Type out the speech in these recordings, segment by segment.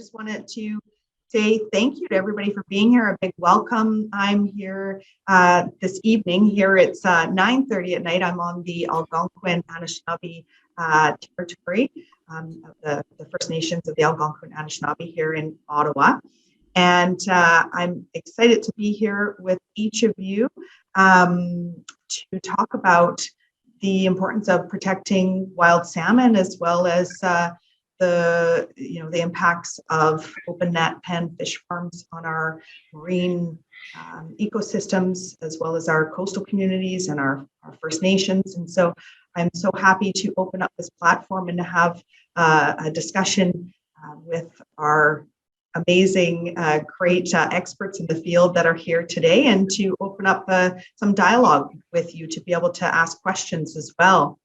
just wanted to say thank you to everybody for being here. A big welcome. I'm here this evening. Here it's 9:30 at night. I'm on the Algonquin Anishinaabe territory of the First Nations of the Algonquin Anishinaabe here in Ottawa. And I'm excited to be here with each of you to talk about the importance of protecting wild salmon, as well as the impacts of open net pen fish farms on our marine ecosystems, as well as our coastal communities and our First Nations. And so I'm so happy to open up this platform and to have a discussion with our amazing, great experts in the field that are here today, and to open up some dialogue with you to be able to ask questions as well.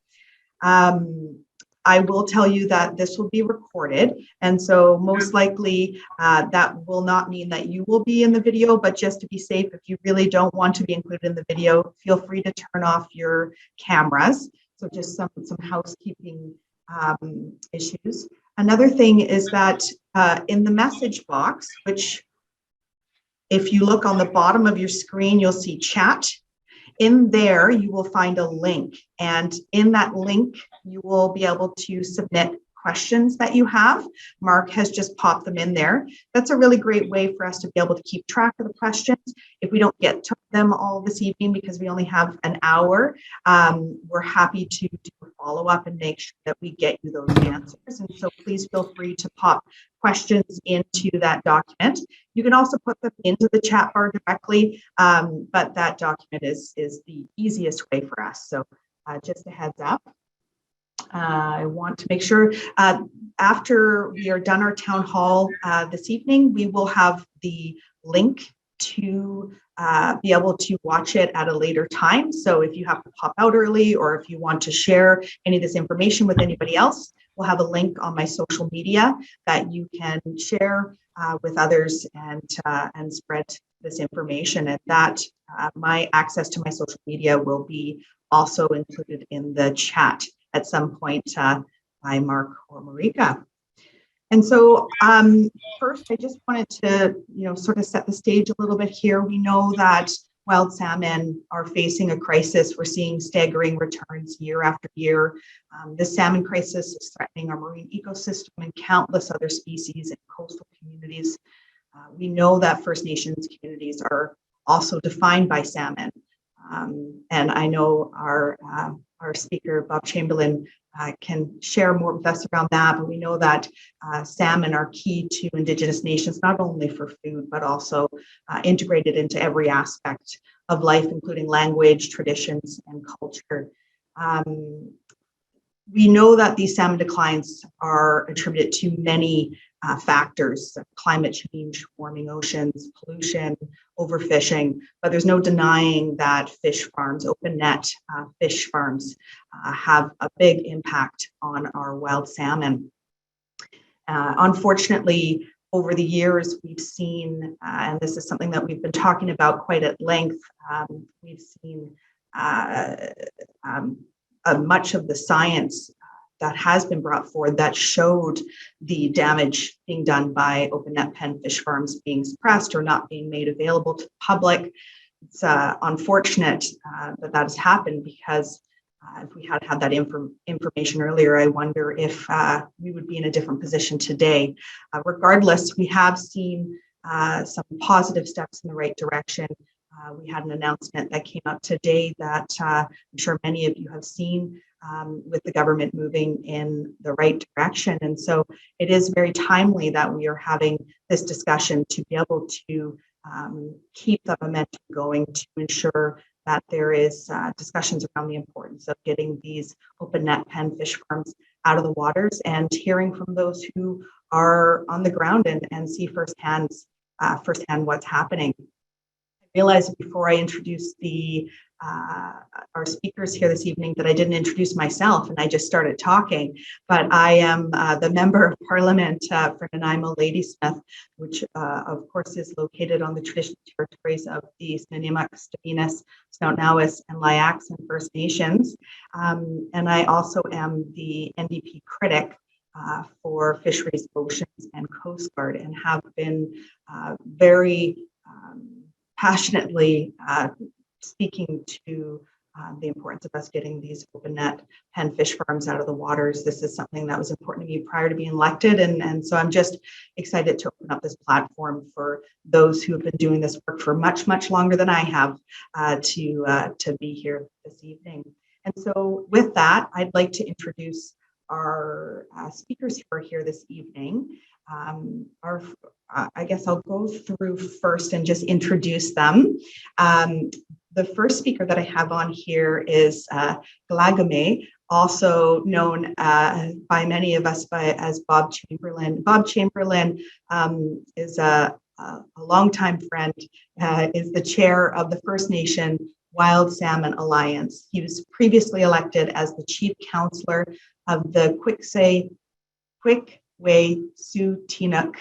I will tell you that this will be recorded, and so most likely that will not mean that you will be in the video, but just to be safe, if you really don't want to be included in the video, feel free to turn off your cameras. So just some housekeeping issues. Another thing is that in the message box, which if you look on the bottom of your screen, you'll see chat. In there, you will find a link, and in that link, you will be able to submit questions that you have. Mark has just popped them in there. That's a really great way for us to be able to keep track of the questions. If we don't get to them all this evening because we only have an hour, we're happy to do a follow-up and make sure that we get you those answers. And so please feel free to pop questions into that document. You can also put them into the chat bar directly, but that document is the easiest way for us. So just a heads up. I want to make sure after we are done our town hall this evening, we will have the link to be able to watch it at a later time. So if you have to pop out early, or if you want to share any of this information with anybody else, we'll have a link on my social media that you can share with others and spread this information. And that my access to my social media will be also included in the chat at some point by Mark or Marika. And so first, I just wanted to, sort of set the stage a little bit here. We know that wild salmon are facing a crisis. We're seeing staggering returns year after year. This salmon crisis is threatening our marine ecosystem and countless other species in coastal communities. We know that First Nations communities are also defined by salmon. And I know our speaker, Bob Chamberlin, can share more with us around that, but we know that salmon are key to Indigenous nations, not only for food, but also integrated into every aspect of life, including language, traditions, and culture. We know that these salmon declines are attributed to many factors: climate change, warming oceans, pollution, overfishing, but there's no denying that fish farms, open net fish farms, have a big impact on our wild salmon. Unfortunately, over the years, we've seen, and this is something that we've been talking about quite at length, we've seen much of the science that has been brought forward that showed the damage being done by open net pen fish farms being suppressed or not being made available to the public. It's unfortunate that has happened, because if we had had that information earlier, I wonder if we would be in a different position today. Regardless, we have seen some positive steps in the right direction. We had an announcement that came out today that I'm sure many of you have seen, with the government moving in the right direction. And so it is very timely that we are having this discussion to be able to keep the momentum going, to ensure that there is discussions around the importance of getting these open net pen fish farms out of the waters, and hearing from those who are on the ground and see firsthand what's happening. I realized before I introduced our speakers here this evening that I didn't introduce myself, and I just started talking. But I am the Member of Parliament for Nanaimo Ladysmith, which of course is located on the traditional territories of the Snuneymuxw, Stabinus, Snoutnawis, and Liaxin First Nations. And I also am the NDP critic for Fisheries, Oceans, and Coast Guard, and have been very passionately speaking to the importance of us getting these open net pen fish farms out of the waters. This is something that was important to me prior to being elected. And so I'm just excited to open up this platform for those who have been doing this work for much, much longer than I have to be here this evening. And so with that, I'd like to introduce our speakers who are here this evening. I guess I'll go through first and just introduce them. The first speaker that I have on here is Glamback, also known by many of us as Bob Chamberlin. Bob Chamberlin is a longtime friend, is the chair of the First Nation Wild Salmon Alliance. He was previously elected as the chief counselor of the Quikway Sutinuk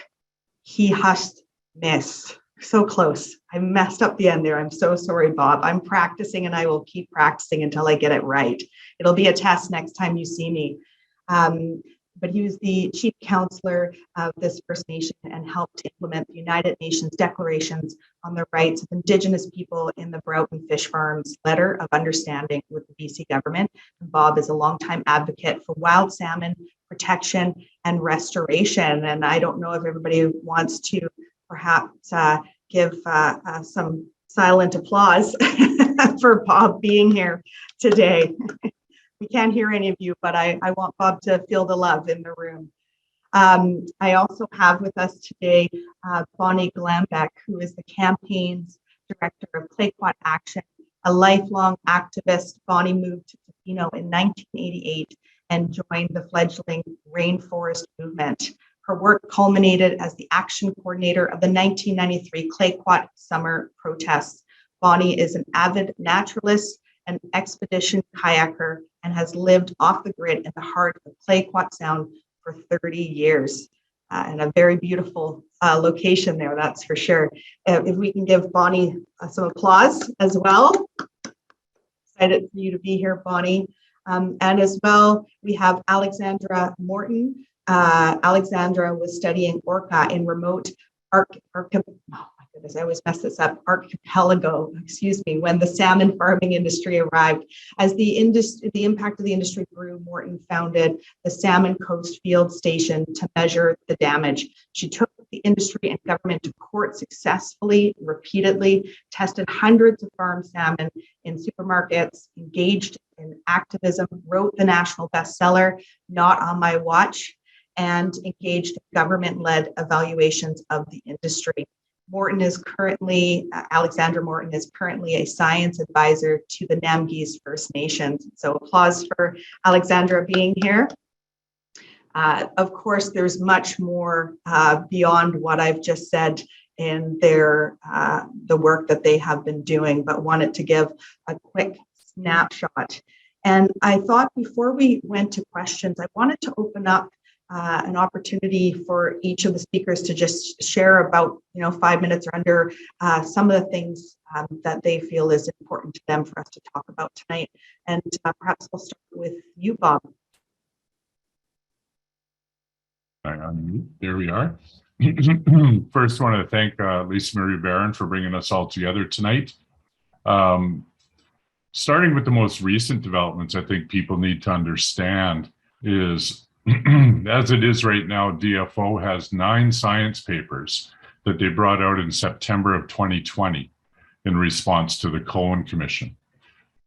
Hihust Miss. So close. I messed up the end there. I'm so sorry, Bob. I'm practicing and I will keep practicing until I get it right. It'll be a test next time you see me. But he was the chief counselor of this First Nation and helped to implement the United Nations declarations on the rights of Indigenous people in the Broughton Fish Farms Letter of Understanding with the BC government. And Bob is a longtime advocate for wild salmon protection and restoration. And I don't know if everybody wants to perhaps give some silent applause for Bob being here today. We can't hear any of you, but I want Bob to feel the love in the room. I also have with us today Bonny Glambeck, who is the campaign's director of Clayoquot Action, a lifelong activist. Bonny moved to Tofino in 1988 and joined the fledgling rainforest movement. Her work culminated as the action coordinator of the 1993 Clayoquot summer protests. Bonny is an avid naturalist and expedition kayaker and has lived off the grid in the heart of Clayoquot Sound for 30 years. And a very beautiful location there, that's for sure. If we can give Bonny some applause as well. Excited for you to be here, Bonny. And as well, we have Alexandra Morton. Alexandra was studying orca in remote I always mess this up, archipelago, when the salmon farming industry arrived. As the impact of the industry grew, Morton founded the Salmon Coast Field Station to measure the damage. She took the industry and government to court successfully, repeatedly, tested hundreds of farm salmon in supermarkets, engaged in activism, wrote the national bestseller, Not on My Watch, and engaged in government-led evaluations of the industry. Alexandra Morton is currently a science advisor to the Namgis First Nations. So applause for Alexandra being here. Of course, there's much more beyond what I've just said in the work that they have been doing, but wanted to give a quick snapshot. And I thought before we went to questions, I wanted to open up an opportunity for each of the speakers to just share about 5 minutes or under some of the things that they feel is important to them for us to talk about tonight. And perhaps we'll start with you, Bob. There we are. First, I want to thank Lice Marie Barron for bringing us all together tonight. Starting with the most recent developments, I think people need to understand is as it is right now, DFO has 9 science papers that they brought out in September of 2020 in response to the Cohen Commission.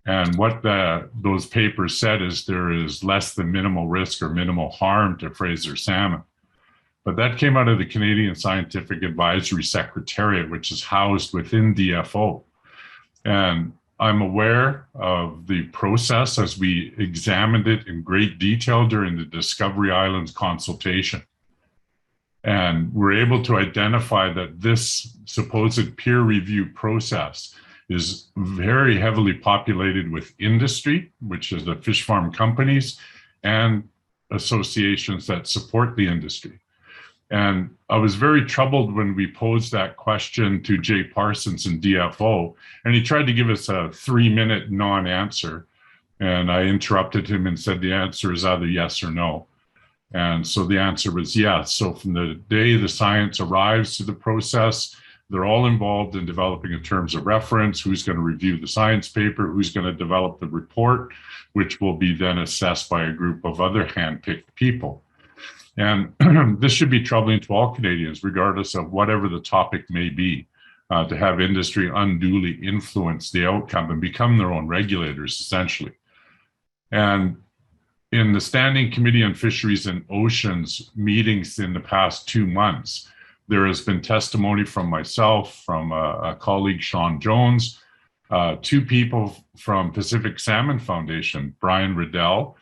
And what those papers said is there is less than minimal risk or minimal harm to Fraser salmon. But that came out of the Canadian Scientific Advisory Secretariat, which is housed within DFO. And I'm aware of the process as we examined it in great detail during the Discovery Islands consultation. And we're able to identify that this supposed peer review process is very heavily populated with industry, which is the fish farm companies and associations that support the industry. And I was very troubled when we posed that question to Jay Parsons in DFO, and he tried to give us a 3-minute non-answer. And I interrupted him and said the answer is either yes or no. And so the answer was yes. So from the day the science arrives to the process, they're all involved in developing in terms of reference, who's going to review the science paper, who's going to develop the report, which will be then assessed by a group of other handpicked people. And this should be troubling to all Canadians, regardless of whatever the topic may be, to have industry unduly influence the outcome and become their own regulators, essentially. And in the Standing Committee on Fisheries and Oceans meetings in the past 2 months, there has been testimony from myself, from a colleague, Sean Jones, 2 people from Pacific Salmon Foundation, Brian Riddell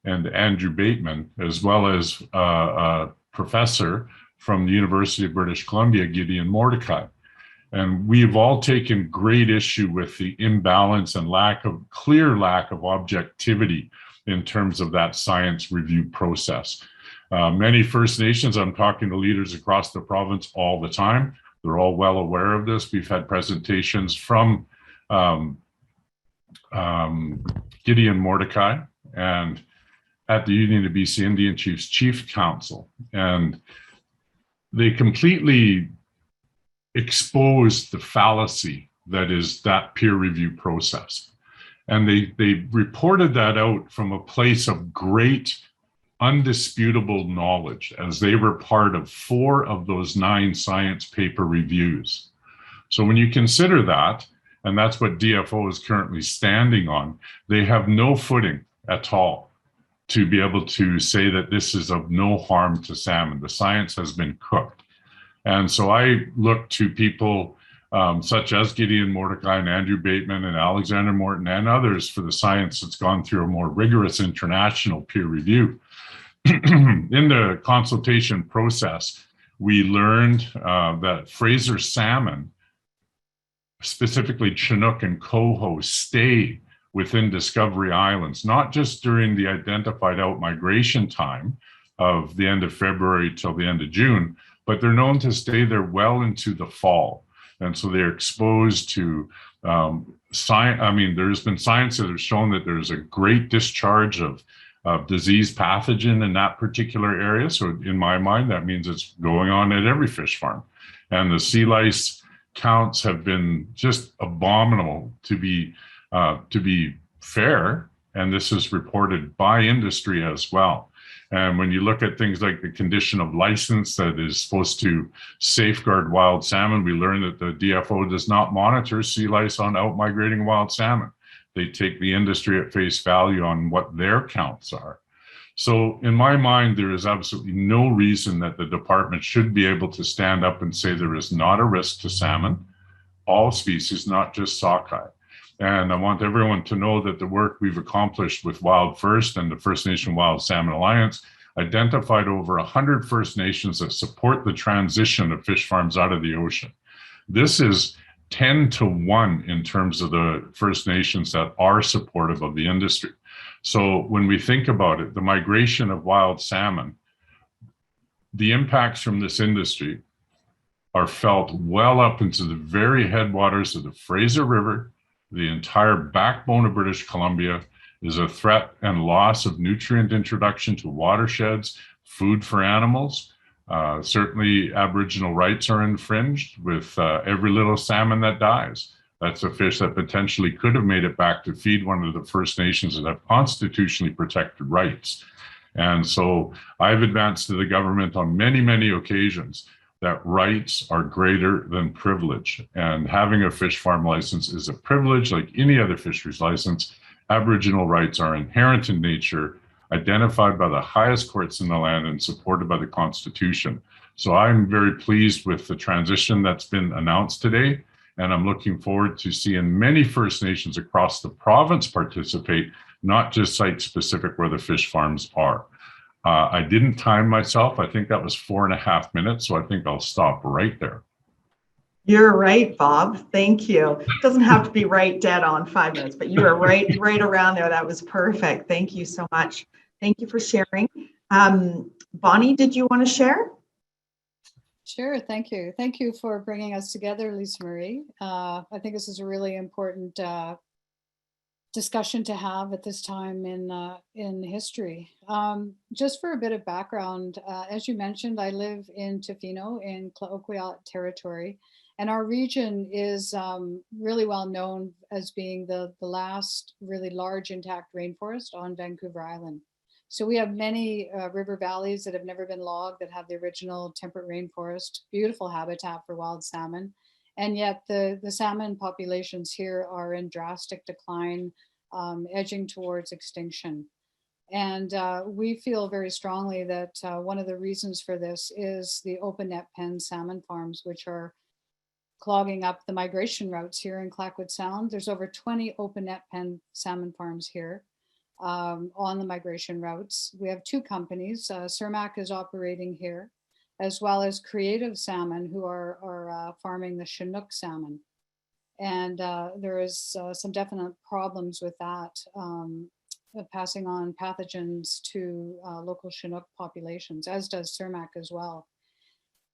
and Andrew Bateman, as well as a professor from the University of British Columbia, Gideon Mordecai. And we've all taken great issue with the imbalance and clear lack of objectivity in terms of that science review process. Many First Nations, I'm talking to leaders across the province all the time. They're all well aware of this. We've had presentations from Gideon Mordecai and at the Union of BC Indian Chiefs Chief Council. And they completely exposed the fallacy that is that peer review process. And they reported that out from a place of great undisputable knowledge, as they were part of 4 of those 9 science paper reviews. So when you consider that, and that's what DFO is currently standing on, they have no footing at all to be able to say that this is of no harm to salmon. The science has been cooked. And so I look to people such as Gideon Mordecai and Andrew Bateman and Alexandra Morton and others for the science that's gone through a more rigorous international peer review. In the consultation process, we learned that Fraser salmon, specifically Chinook and coho, stay within Discovery Islands, not just during the identified outmigration time of the end of February till the end of June, but they're known to stay there well into the fall. And so they're exposed to there's been science that has shown that there's a great discharge of disease pathogen in that particular area. So in my mind, that means it's going on at every fish farm. And the sea lice counts have been just abominable, to be fair. And this is reported by industry as well. And when you look at things like the condition of license that is supposed to safeguard wild salmon, we learned that the DFO does not monitor sea lice on outmigrating wild salmon. They take the industry at face value on what their counts are. So in my mind, there is absolutely no reason that the department should be able to stand up and say there is not a risk to salmon, all species, not just sockeye. And I want everyone to know that the work we've accomplished with Wild First and the First Nation Wild Salmon Alliance identified over 100 First Nations that support the transition of fish farms out of the ocean. This is 10 to 1 in terms of the First Nations that are supportive of the industry. So when we think about it, the migration of wild salmon, the impacts from this industry are felt well up into the very headwaters of the Fraser River. The entire backbone of British Columbia is a threat and loss of nutrient introduction to watersheds, food for animals. Certainly Aboriginal rights are infringed with every little salmon that dies. That's a fish that potentially could have made it back to feed one of the First Nations that have constitutionally protected rights. And so I've advanced to the government on many, many occasions that rights are greater than privilege. And having a fish farm license is a privilege like any other fisheries license. Aboriginal rights are inherent in nature, identified by the highest courts in the land and supported by the Constitution. So I'm very pleased with the transition that's been announced today. And I'm looking forward to seeing many First Nations across the province participate, not just site-specific where the fish farms are. I didn't time myself. I think that was 4.5 minutes. So I think I'll stop right there. You're right, Bob. Thank you. It doesn't have to be right dead on 5 minutes, but you are right around there. That was perfect. Thank you so much. Thank you for sharing. Bonnie, did you want to share? Sure, thank you. Thank you for bringing us together, Lisa Marie. I think this is a really important discussion to have at this time in history. Just for a bit of background, as you mentioned, I live in Tofino in Kla'okwiat territory, and our region is really well known as being the last really large intact rainforest on Vancouver Island. So we have many river valleys that have never been logged that have the original temperate rainforest, beautiful habitat for wild salmon. And yet the salmon populations here are in drastic decline, edging towards extinction. And we feel very strongly that one of the reasons for this is the open net pen salmon farms, which are clogging up the migration routes here in Clackwood Sound. There's over 20 open net pen salmon farms here on the migration routes. We have two companies. Cermak is operating here, as well as Creative Salmon, who are farming the Chinook salmon. And there is some definite problems with that, passing on pathogens to local Chinook populations, as does Cermak as well.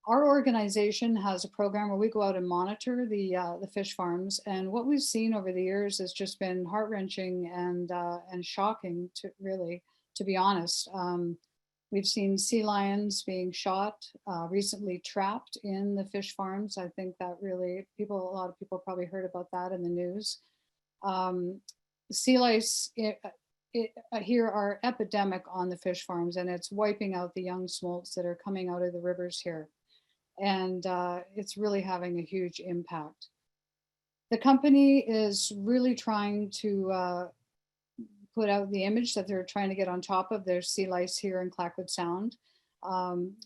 Our organization has a program where we go out and monitor the fish farms, and what we've seen over the years has just been heart-wrenching and shocking, to be honest. We've seen sea lions being shot, recently trapped in the fish farms. I think that really a lot of people probably heard about that in the news. Sea lice here are epidemic on the fish farms, and it's wiping out the young smolts that are coming out of the rivers here. And it's really having a huge impact. The company is really trying to put out the image that they're trying to get on top of their sea lice here in Clackwood Sound.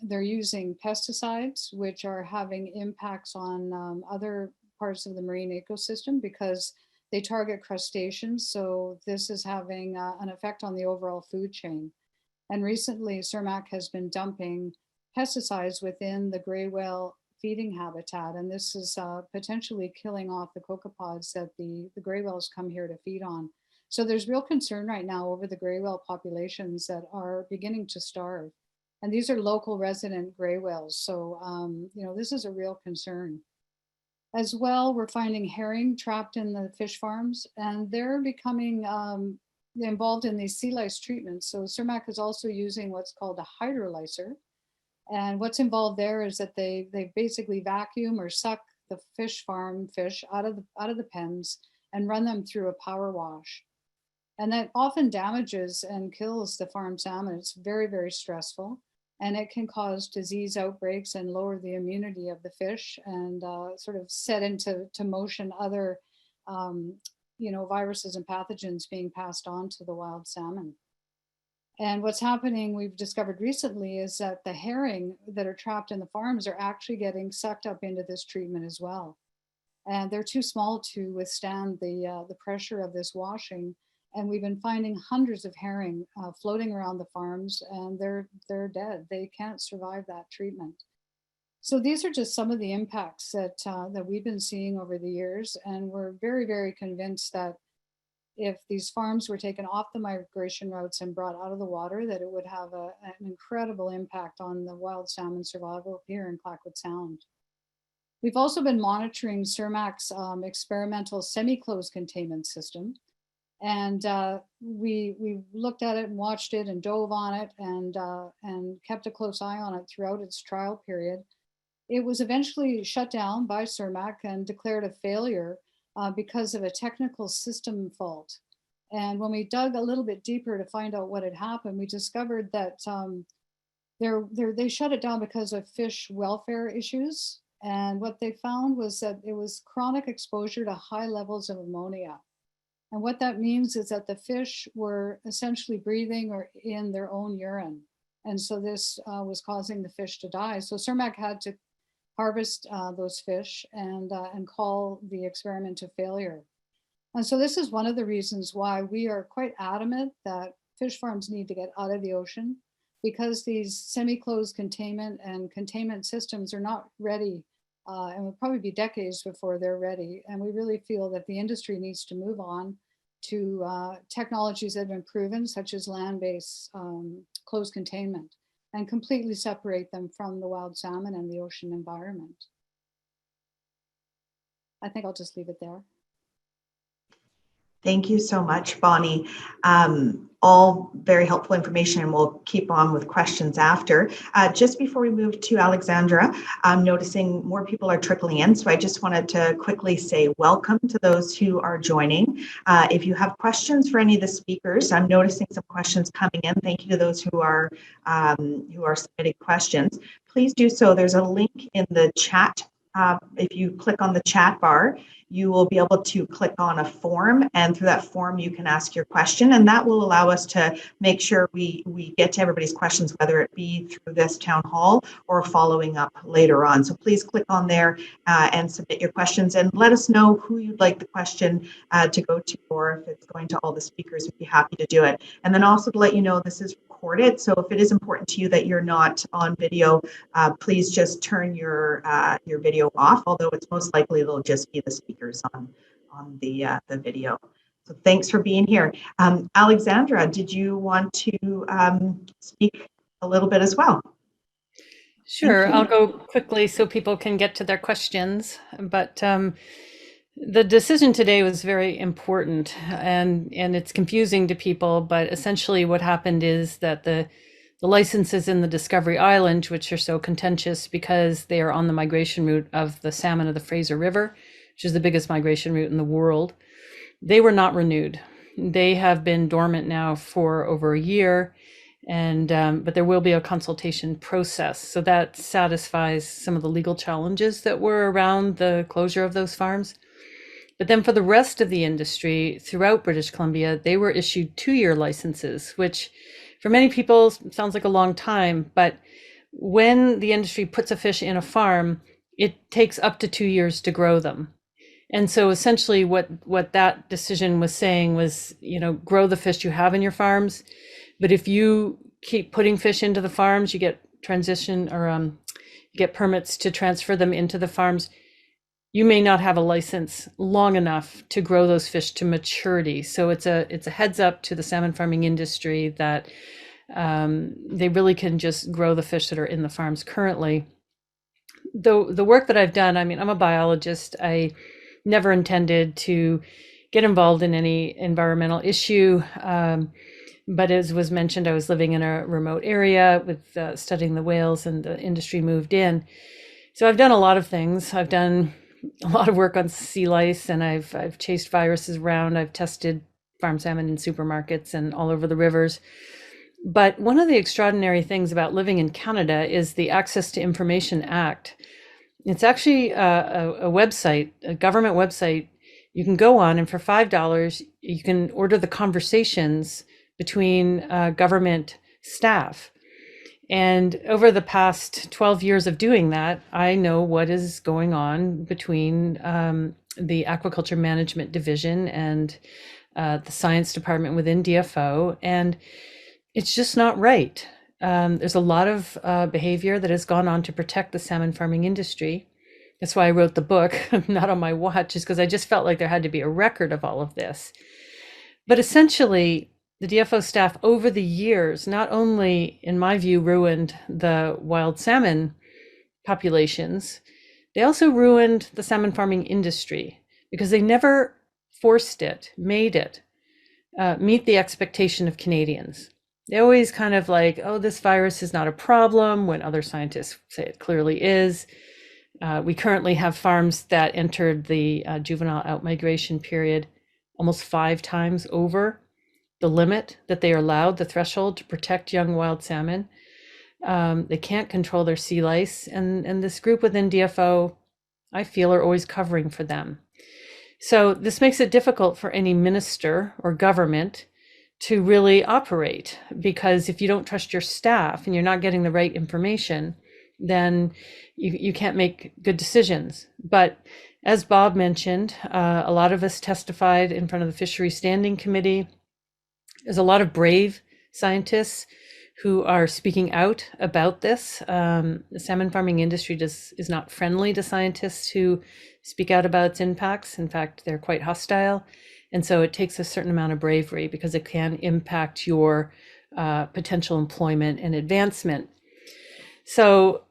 They're using pesticides, which are having impacts on other parts of the marine ecosystem because they target crustaceans. So this is having an effect on the overall food chain. And recently, Cermak has been dumping pesticides within the gray whale feeding habitat, and this is potentially killing off the copepods that the gray whales come here to feed on. So there's real concern right now over the gray whale populations that are beginning to starve. And these are local resident gray whales. So, this is a real concern. As well, we're finding herring trapped in the fish farms, and they're becoming involved in these sea lice treatments. So Cermak is also using what's called a hydrolyser. And what's involved there is that they basically vacuum or suck the fish farm fish out of the pens and run them through a power wash. And that often damages and kills the farm salmon. It's very, very stressful, and it can cause disease outbreaks and lower the immunity of the fish and sort of set into motion other viruses and pathogens being passed on to the wild salmon. And what's happening, we've discovered recently, is that the herring that are trapped in the farms are actually getting sucked up into this treatment as well. And they're too small to withstand the pressure of this washing. And we've been finding hundreds of herring floating around the farms, and they're dead. They can't survive that treatment. So these are just some of the impacts that we've been seeing over the years. And we're very, very convinced that if these farms were taken off the migration routes and brought out of the water, that it would have an incredible impact on the wild salmon survival here in Clackwood Sound. We've also been monitoring Cermak's experimental semi-closed containment system. And we looked at it and watched it and dove on it and kept a close eye on it throughout its trial period. It was eventually shut down by Cermak and declared a failure because of a technical system fault. And when we dug a little bit deeper to find out what had happened, we discovered that they shut it down because of fish welfare issues. And what they found was that it was chronic exposure to high levels of ammonia. And what that means is that the fish were essentially breathing or in their own urine. And so this was causing the fish to die. So Cermak had to harvest those fish and call the experiment a failure. And so this is one of the reasons why we are quite adamant that fish farms need to get out of the ocean, because these semi-closed containment systems are not ready and will probably be decades before they're ready. And we really feel that the industry needs to move on to technologies that have been proven, such as land-based closed containment, and completely separate them from the wild salmon and the ocean environment. I think I'll just leave it there. Thank you so much, Bonnie. All very helpful information, and we'll keep on with questions after. Just before we move to Alexandra, I'm noticing more people are trickling in, so I just wanted to quickly say welcome to those who are joining. If you have questions for any of the speakers, I'm noticing some questions coming in. Thank you to those who are submitting questions. Please do so. There's a link in the chat. If you click on the chat bar, you will be able to click on a form, and through that form you can ask your question, and that will allow us to make sure we get to everybody's questions, whether it be through this town hall or following up later on. So please click on there and submit your questions, and let us know who you'd like the question to go to, or if it's going to all the speakers, we'd be happy to do it. And then also to let you know, this is recorded, so if it is important to you that you're not on video, please just turn your video off, although it's most likely it'll just be the speakers on the video. So thanks for being here. Alexandra, did you want to speak a little bit as well? Sure, I'll go quickly so people can get to their questions, but the decision today was very important, and it's confusing to people, but essentially what happened is that the licenses in the Discovery Island, which are so contentious because they are on the migration route of the salmon of the Fraser River, which is the biggest migration route in the world, they were not renewed. They have been dormant now for over a year, and but there will be a consultation process. So that satisfies some of the legal challenges that were around the closure of those farms. But then for the rest of the industry throughout British Columbia, they were issued 2-year licenses, which for many people sounds like a long time, but when the industry puts a fish in a farm, it takes up to 2 years to grow them. And so essentially what that decision was saying was, you know, grow the fish you have in your farms, but if you keep putting fish into the farms, you get transition or you get permits to transfer them into the farms. You may not have a license long enough to grow those fish to maturity. So it's a heads up to the salmon farming industry that they really can just grow the fish that are in the farms currently. The work that I've done, I mean, I'm a biologist. I never intended to get involved in any environmental issue. But as was mentioned, I was living in a remote area with studying the whales, and the industry moved in. So I've done a lot of things. I've done a lot of work on sea lice, and I've chased viruses around. I've tested farm salmon in supermarkets and all over the rivers. But one of the extraordinary things about living in Canada is the Access to Information Act. It's actually a website, a government website you can go on, and for $5, you can order the conversations between government staff. And over the past 12 years of doing that, I know what is going on between the Aquaculture Management Division and the Science Department within DFO, and it's just not right. There's a lot of behavior that has gone on to protect the salmon farming industry. That's why I wrote the book, not on my watch, is because I just felt like there had to be a record of all of this. But essentially, the DFO staff over the years, not only, in my view, ruined the wild salmon populations, they also ruined the salmon farming industry because they never forced it, made it meet the expectation of Canadians. They always kind of like, oh, this virus is not a problem, when other scientists say it clearly is. We currently have farms that entered the juvenile outmigration period almost 5 times over the limit that they are allowed, the threshold to protect young wild salmon. They can't control their sea lice, and this group within DFO, I feel, are always covering for them. So this makes it difficult for any minister or government to really operate, because if you don't trust your staff and you're not getting the right information, then you can't make good decisions. But as Bob mentioned, a lot of us testified in front of the Fisheries Standing Committee. There's a lot of brave scientists who are speaking out about this. The salmon farming industry is not friendly to scientists who speak out about its impacts. In fact, they're quite hostile. And so it takes a certain amount of bravery because it can impact your potential employment and advancement. So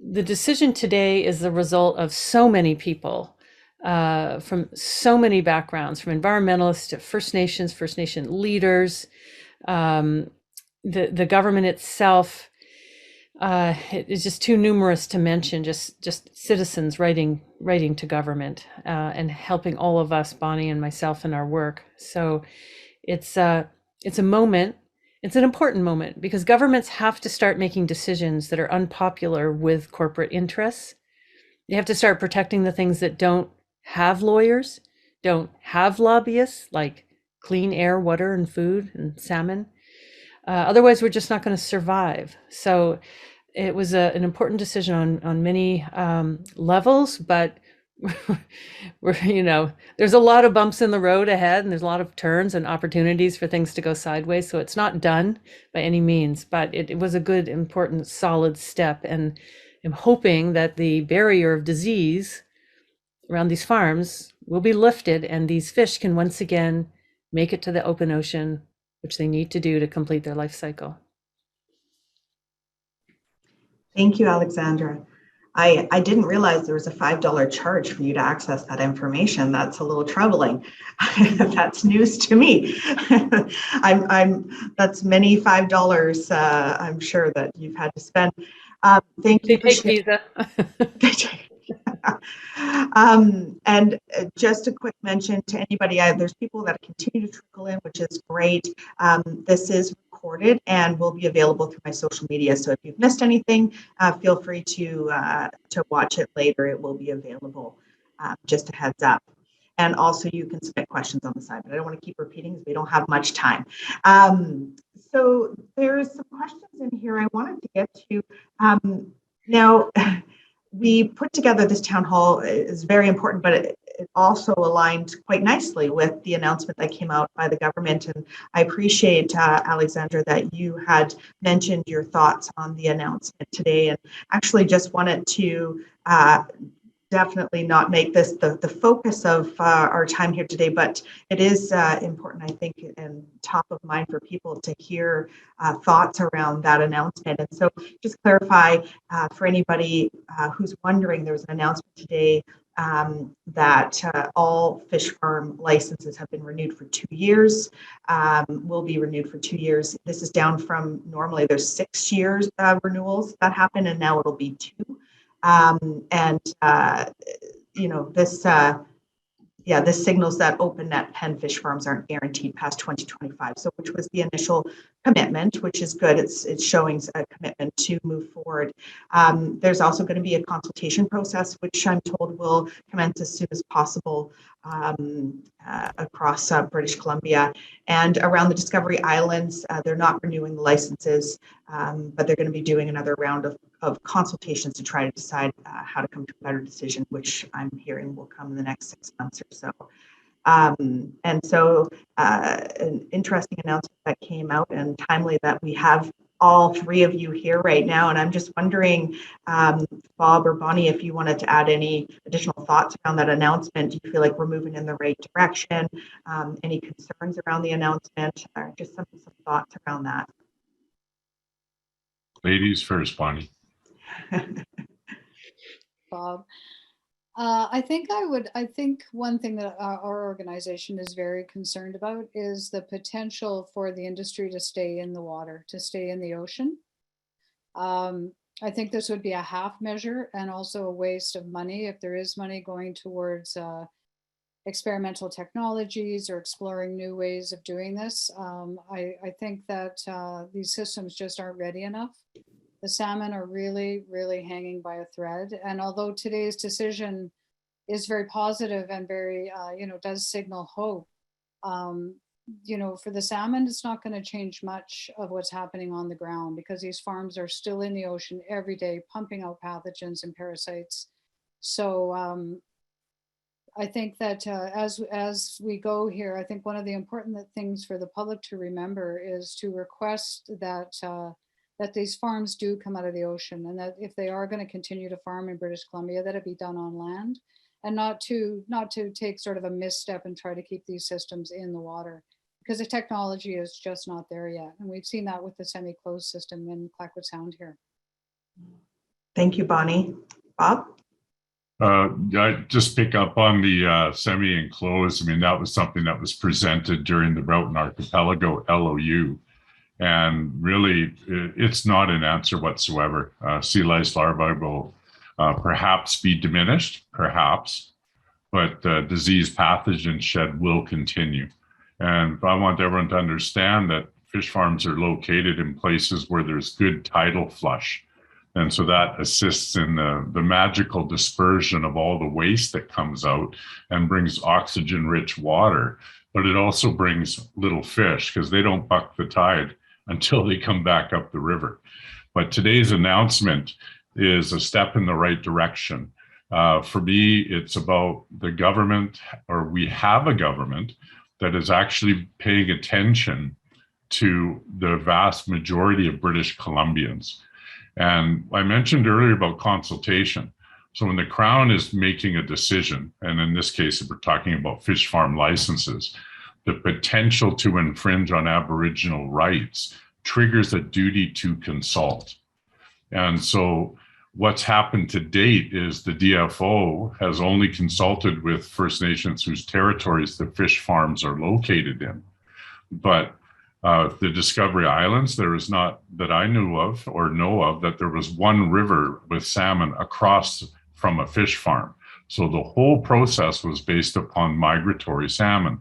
the decision today is the result of so many people from so many backgrounds, from environmentalists to First Nation leaders, the government itself. It is just too numerous to mention. Just citizens writing to government and helping all of us, Bonnie and myself, in our work. So it's a moment. It's an important moment because governments have to start making decisions that are unpopular with corporate interests. They have to start protecting the things that don't have lawyers, don't have lobbyists, like clean air, water, and food, and salmon. Otherwise, we're just not going to survive. So it was an important decision on many levels, but there's a lot of bumps in the road ahead, and there's a lot of turns and opportunities for things to go sideways. So it's not done by any means, but it was a good, important, solid step. And I'm hoping that the barrier of disease around these farms will be lifted, and these fish can once again make it to the open ocean, which they need to do to complete their life cycle. Thank you, Alexandra. I didn't realize there was a $5 charge for you to access that information. That's a little troubling. That's news to me. That's many $5. I'm sure that you've had to spend. Thank you. They take Visa. And just a quick mention to anybody, there's people that continue to trickle in, which is great. This is recorded and will be available through my social media. So if you've missed anything, feel free to watch it later. It will be available, just a heads up. And also you can submit questions on the side, but I don't want to keep repeating because we don't have much time. So there's some questions in here I wanted to get to. Now, we put together this town hall is very important, but it also aligned quite nicely with the announcement that came out by the government. And I appreciate, Alexandra, that you had mentioned your thoughts on the announcement today, and actually just wanted to definitely not make this the focus of our time here today, but it is important, I think, and top of mind for people to hear thoughts around that announcement. And so just clarify for anybody who's wondering, there was an announcement today that all fish farm licenses have been renewed for 2 years, will be renewed for 2 years. This is down from normally there's 6 years renewals that happen, and now it'll be 2. This signals that open net pen fish farms aren't guaranteed past 2025. So, which was the initial commitment, which is good. It's showing a commitment to move forward. There's also going to be a consultation process, which I'm told will commence as soon as possible across British Columbia and around the Discovery Islands. They're not renewing the licenses, but they're going to be doing another round of consultations to try to decide how to come to a better decision, which I'm hearing will come in the next 6 months or so. And so an interesting announcement that came out, and timely that we have all 3 of you here right now. And I'm just wondering, Bob or Bonnie, if you wanted to add any additional thoughts around that announcement. Do you feel like we're moving in the right direction? Any concerns around the announcement, or just some thoughts around that? Ladies first, Bonnie. Bob. I think one thing that our organization is very concerned about is the potential for the industry to stay in the water, to stay in the ocean. I think this would be a half measure and also a waste of money if there is money going towards experimental technologies or exploring new ways of doing this. I think that these systems just aren't ready enough. The salmon are really, really hanging by a thread. And although today's decision is very positive and very, does signal hope, for the salmon, it's not going to change much of what's happening on the ground, because these farms are still in the ocean every day, pumping out pathogens and parasites. So I think that as we go here, I think one of the important things for the public to remember is to request that these farms do come out of the ocean, and that if they are going to continue to farm in British Columbia, that it be done on land, and not to take sort of a misstep and try to keep these systems in the water, because the technology is just not there yet. And we've seen that with the semi-closed system in Clackwood Sound here. Thank you, Bonnie. Bob? I just pick up on the semi-enclosed. I mean, that was something that was presented during the Broughton Archipelago LOU. And really, it's not an answer whatsoever. Sea lice larvae will perhaps be diminished, perhaps, but disease pathogen shed will continue. And I want everyone to understand that fish farms are located in places where there's good tidal flush. And so that assists in the magical dispersion of all the waste that comes out and brings oxygen-rich water. But it also brings little fish because they don't buck the tide until they come back up the river. But today's announcement is a step in the right direction. For me, it's about the government, or we have a government that is actually paying attention to the vast majority of British Columbians. And I mentioned earlier about consultation. So when the Crown is making a decision, and in this case, if we're talking about fish farm licenses, the potential to infringe on Aboriginal rights triggers a duty to consult. And so what's happened to date is the DFO has only consulted with First Nations whose territories the fish farms are located in. But the Discovery Islands, there is not, that I knew of or know of, that there was one river with salmon across from a fish farm. So the whole process was based upon migratory salmon.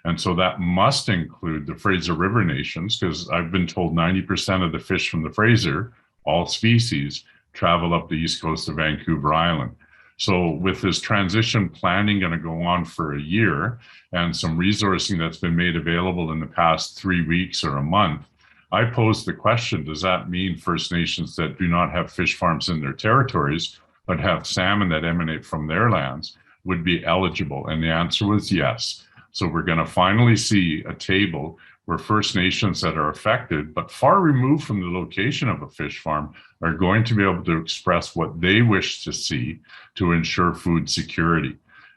And so that must include the Fraser River Nations, because I've been told 90% of the fish from the Fraser, all species, travel up the east coast of Vancouver Island. So with this transition planning going to go on for a year and some resourcing that's been made available in the past 3 weeks or a month, I posed the question, does that mean First Nations that do not have fish farms in their territories, but have salmon that emanate from their lands would be eligible? And the answer was yes. So we're going to finally see a table where First Nations that are affected, but far removed from the location of a fish farm, are going to be able to express what they wish to see to ensure food security.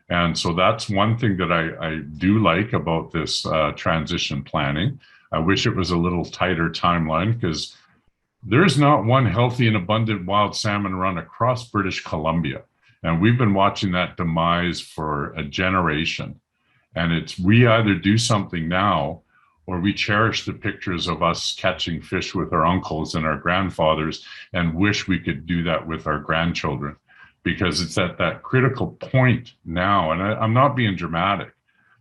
And so that's one thing that I do like about this transition planning. I wish it was a little tighter timeline, because there's not one healthy and abundant wild salmon run across British Columbia. And we've been watching that demise for a generation. And it's, we either do something now, or we cherish the pictures of us catching fish with our uncles and our grandfathers and wish we could do that with our grandchildren, because it's at that critical point now. And I'm not being dramatic.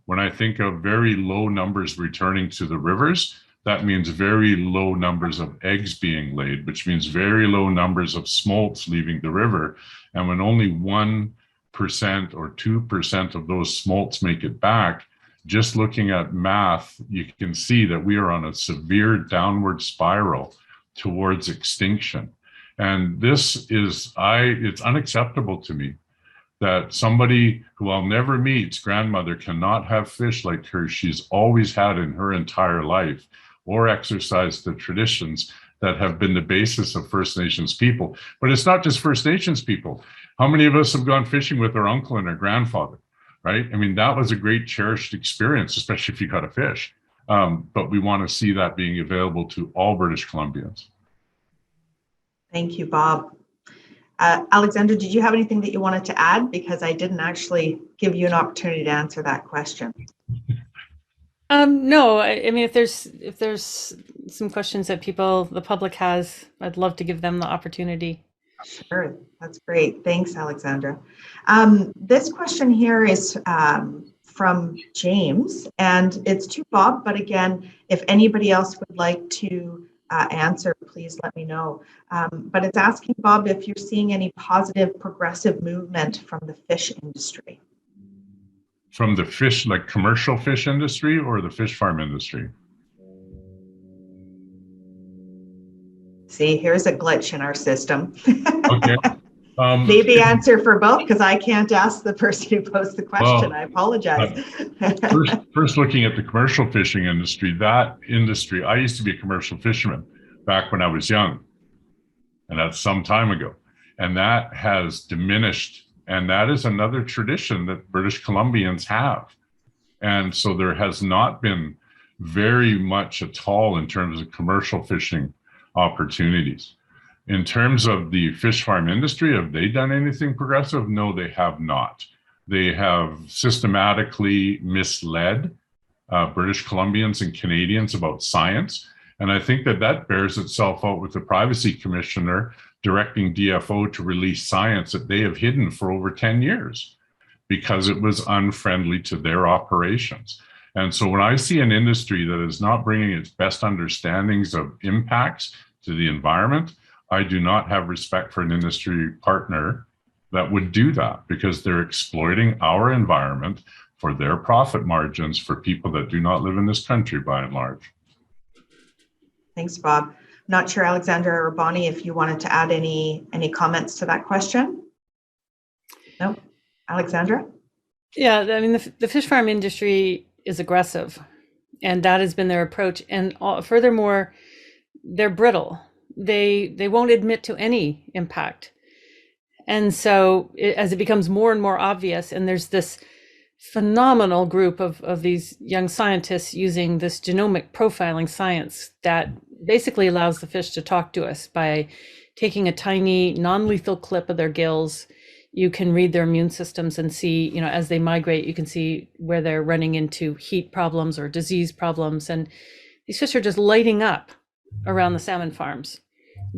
When I think of very low numbers returning to the rivers, that means very low numbers of eggs being laid, which means very low numbers of smolts leaving the river. And when only 1% or 2% of those smolts make it back, just looking at math, you can see that we are on a severe downward spiral towards extinction. And this is, it's unacceptable to me that somebody who I'll never meet's grandmother cannot have fish like her she's always had in her entire life, or exercise the traditions that have been the basis of First Nations people. But it's not just First Nations people. How many of us have gone fishing with our uncle and our grandfather? Right? I mean, that was a great cherished experience, especially if you got a fish. But we want to see that being available to all British Columbians. Thank you, Bob. Alexandra, did you have anything that you wanted to add? Because I didn't actually give you an opportunity to answer that question. No, I mean, if there's some questions that the public has, I'd love to give them the opportunity. Sure, that's great. Thanks, Alexandra. This question here is from James, and it's to Bob, but again, if anybody else would like to answer, please let me know. But it's asking Bob if you're seeing any positive progressive movement from the fish industry. From the fish, like commercial fish industry, or the fish farm industry? See, here's a glitch in our system. Okay. Maybe answer for both, because I can't ask the person who posed the question. Well, I apologize. First, looking at the commercial fishing industry, that industry, I used to be a commercial fisherman back when I was young, and that's some time ago. And that has diminished. And that is another tradition that British Columbians have. And so there has not been very much at all in terms of commercial fishing opportunities. In terms of the fish farm industry, have they done anything progressive? No, they have not. They have systematically misled British Columbians and Canadians about science. And I think that that bears itself out with the privacy commissioner directing DFO to release science that they have hidden for over 10 years because it was unfriendly to their operations. And so when I see an industry that is not bringing its best understandings of impacts to the environment, I do not have respect for an industry partner that would do that, because they're exploiting our environment for their profit margins for people that do not live in this country by and large. Thanks, Bob. Not sure, Alexandra or Bonnie, if you wanted to add any comments to that question. No, Alexandra? Yeah, I mean, the fish farm industry is aggressive, and that has been their approach. And furthermore, they're brittle. They won't admit to any impact. And so as it becomes more and more obvious, and there's this phenomenal group of these young scientists using this genomic profiling science that basically allows the fish to talk to us by taking a tiny non-lethal clip of their gills. You can read their immune systems and see, you know, as they migrate, you can see where they're running into heat problems or disease problems. And these fish are just lighting up around the salmon farms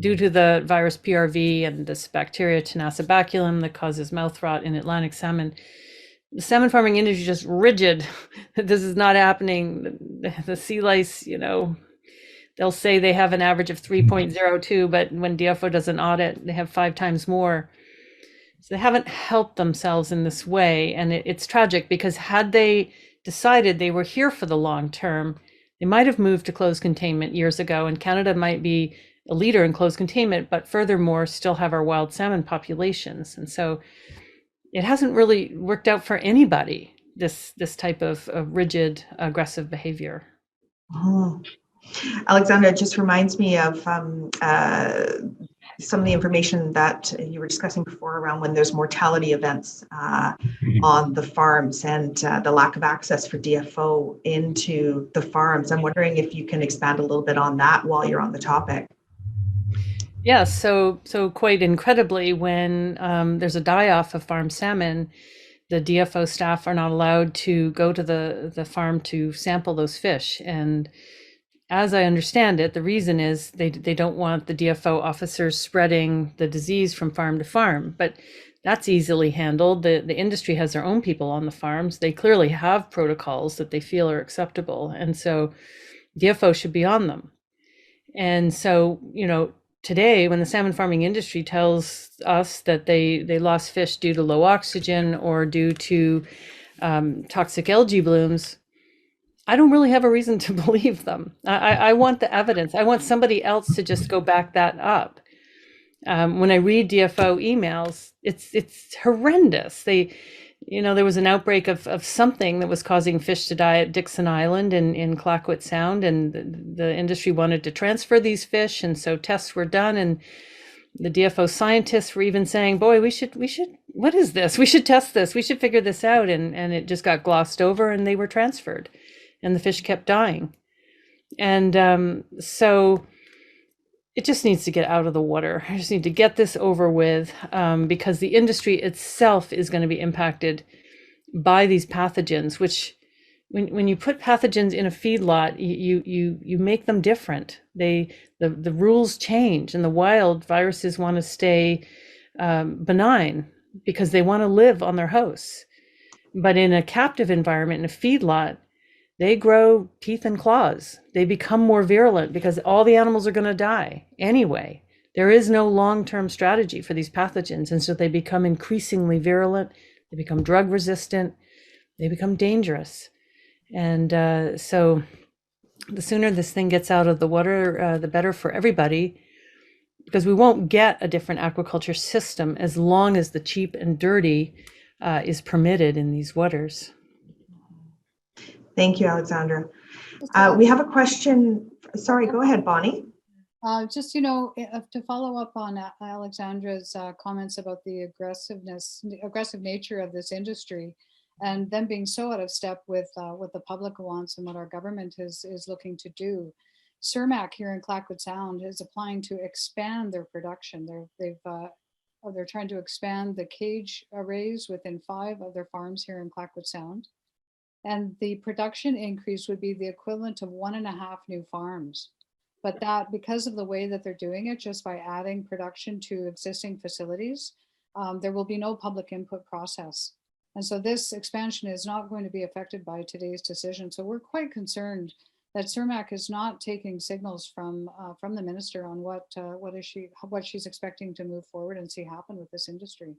due to the virus PRV and this bacteria Tenacibaculum that causes mouth rot in Atlantic salmon. The salmon farming industry is just rigid that this is not happening. The sea lice, you know, they'll say they have an average of 3.02, but when DFO does an audit, they have 5 times more. So they haven't helped themselves in this way. And it's tragic, because had they decided they were here for the long term, they might have moved to closed containment years ago, and Canada might be a leader in closed containment, but furthermore, still have our wild salmon populations. And so it hasn't really worked out for anybody, this type of rigid, aggressive behavior. Oh. Alexandra, it just reminds me of some of the information that you were discussing before around when there's mortality events on the farms, and the lack of access for DFO into the farms. I'm wondering if you can expand a little bit on that while you're on the topic. Yeah, so quite incredibly, when there's a die-off of farm salmon, the DFO staff are not allowed to go to the farm to sample those fish. And as I understand it, the reason is they don't want the DFO officers spreading the disease from farm to farm. But that's easily handled. The industry has their own people on the farms. They clearly have protocols that they feel are acceptable. And so DFO should be on them. And so, you know, today, when the salmon farming industry tells us that they lost fish due to low oxygen or due to toxic algae blooms, I don't really have a reason to believe them. I want the evidence. I want somebody else to just go back that up. When I read DFO emails, it's horrendous. There was an outbreak of something that was causing fish to die at Dixon Island in Clayoquot Sound, and the industry wanted to transfer these fish, and so tests were done, and the DFO scientists were even saying, boy, we should, what is this? We should test this. We should figure this out. And it just got glossed over, and they were transferred, and the fish kept dying. And so it just needs to get out of the water. I just need to get this over with, because the industry itself is going to be impacted by these pathogens, which when you put pathogens in a feedlot, you make them different. The rules change. In the wild, viruses want to stay benign because they want to live on their hosts. But in a captive environment, in a feedlot, they grow teeth and claws. They become more virulent because all the animals are going to die anyway. There is no long-term strategy for these pathogens. And so they become increasingly virulent. They become drug resistant. They become dangerous. And so the sooner this thing gets out of the water, the better for everybody, because we won't get a different aquaculture system as long as the cheap and dirty is permitted in these waters. Thank you, Alexandra. We have a question. Sorry, go ahead, Bonnie. Just, to follow up on Alexandra's comments about the aggressive nature of this industry, and them being so out of step with what the public wants and what our government is looking to do. Cermak here in Clackwood Sound is applying to expand their production. They're trying to expand the cage arrays within 5 of their farms here in Clackwood Sound. And the production increase would be the equivalent of 1.5 new farms. But that, because of the way that they're doing it, just by adding production to existing facilities, there will be no public input process. And so this expansion is not going to be affected by today's decision. So we're quite concerned that Cermak is not taking signals from the minister on what she's expecting to move forward and see happen with this industry.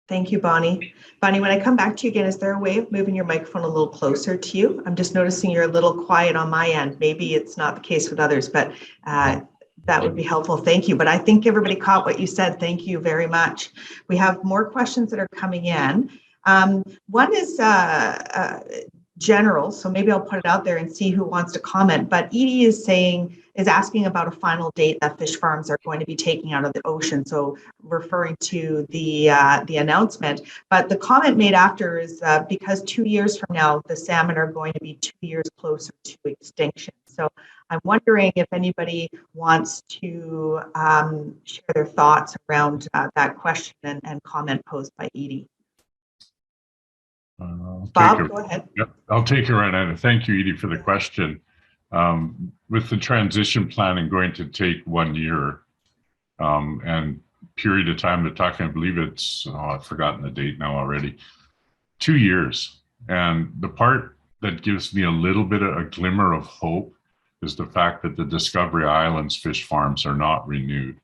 Thank you, Bonnie. Bonnie, when I come back to you again, is there a way of moving your microphone a little closer to you? I'm just noticing you're a little quiet on my end. Maybe it's not the case with others, but that would be helpful. Thank you. But I think everybody caught what you said. Thank you very much. We have more questions that are coming in. One is general, so maybe I'll put it out there and see who wants to comment. But Edie is asking about a final date that fish farms are going to be taking out of the ocean. So referring to the announcement. But the comment made after is because 2 years from now, the salmon are going to be 2 years closer to extinction. So I'm wondering if anybody wants to share their thoughts around that question and comment posed by Edie. Bob, go ahead. Yep, I'll take it right now. Thank you, Edie, for the question. With the transition planning going to take 1 year and period of time they're talking, I believe it's, I've forgotten the date now already, 2 years. And the part that gives me a little bit of a glimmer of hope is the fact that the Discovery Islands fish farms are not renewed.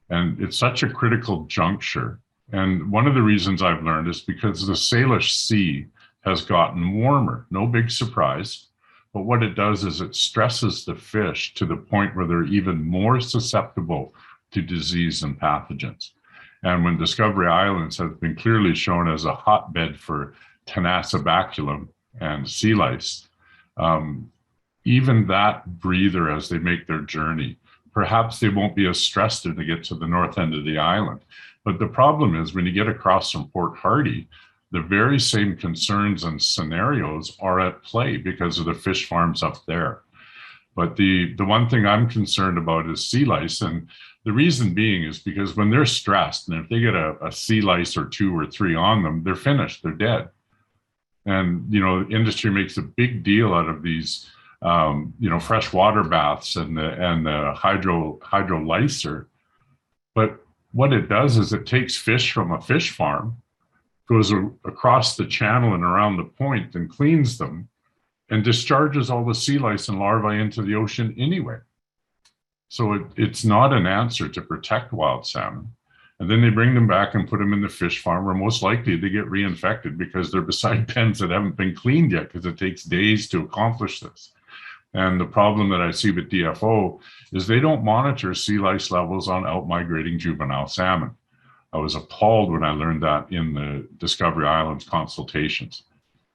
And it's such a critical juncture. And one of the reasons I've learned is because the Salish Sea has gotten warmer. No big surprise. But what it does is it stresses the fish to the point where they're even more susceptible to disease and pathogens. And when Discovery Islands has been clearly shown as a hotbed for Tenacibaculum and sea lice, even that breather as they make their journey, perhaps they won't be as stressed when they get to the north end of the island. But the problem is when you get across from Port Hardy, the very same concerns and scenarios are at play because of the fish farms up there. But the one thing I'm concerned about is sea lice. And the reason being is because when they're stressed, and if they get a sea lice or 2 or 3 on them, they're finished, they're dead. And, you know, industry makes a big deal out of these, you know, freshwater baths and the hydrolyser. But what it does is it takes fish from a fish farm, goes across the channel and around the point and cleans them and discharges all the sea lice and larvae into the ocean anyway. So it's not an answer to protect wild salmon. And then they bring them back and put them in the fish farm where most likely they get reinfected because they're beside pens that haven't been cleaned yet because it takes days to accomplish this. And the problem that I see with DFO is they don't monitor sea lice levels on outmigrating juvenile salmon. I was appalled when I learned that in the Discovery Islands consultations.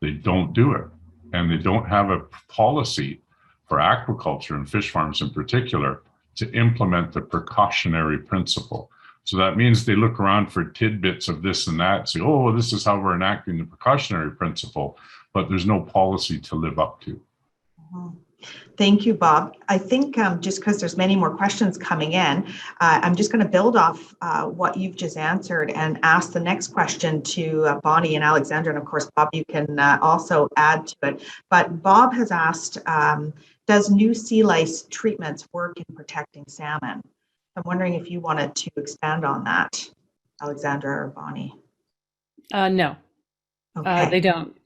They don't do it. And they don't have a policy for aquaculture and fish farms in particular to implement the precautionary principle. So that means they look around for tidbits of this and that, say, oh, this is how we're enacting the precautionary principle, but there's no policy to live up to. Thank you, Bob. I think just because there's many more questions coming in, I'm just going to build off what you've just answered and ask the next question to Bonnie and Alexandra. And of course, Bob, you can also add to it. But Bob has asked, does new sea lice treatments work in protecting salmon? I'm wondering if you wanted to expand on that, Alexandra or Bonnie. No, Okay. they don't.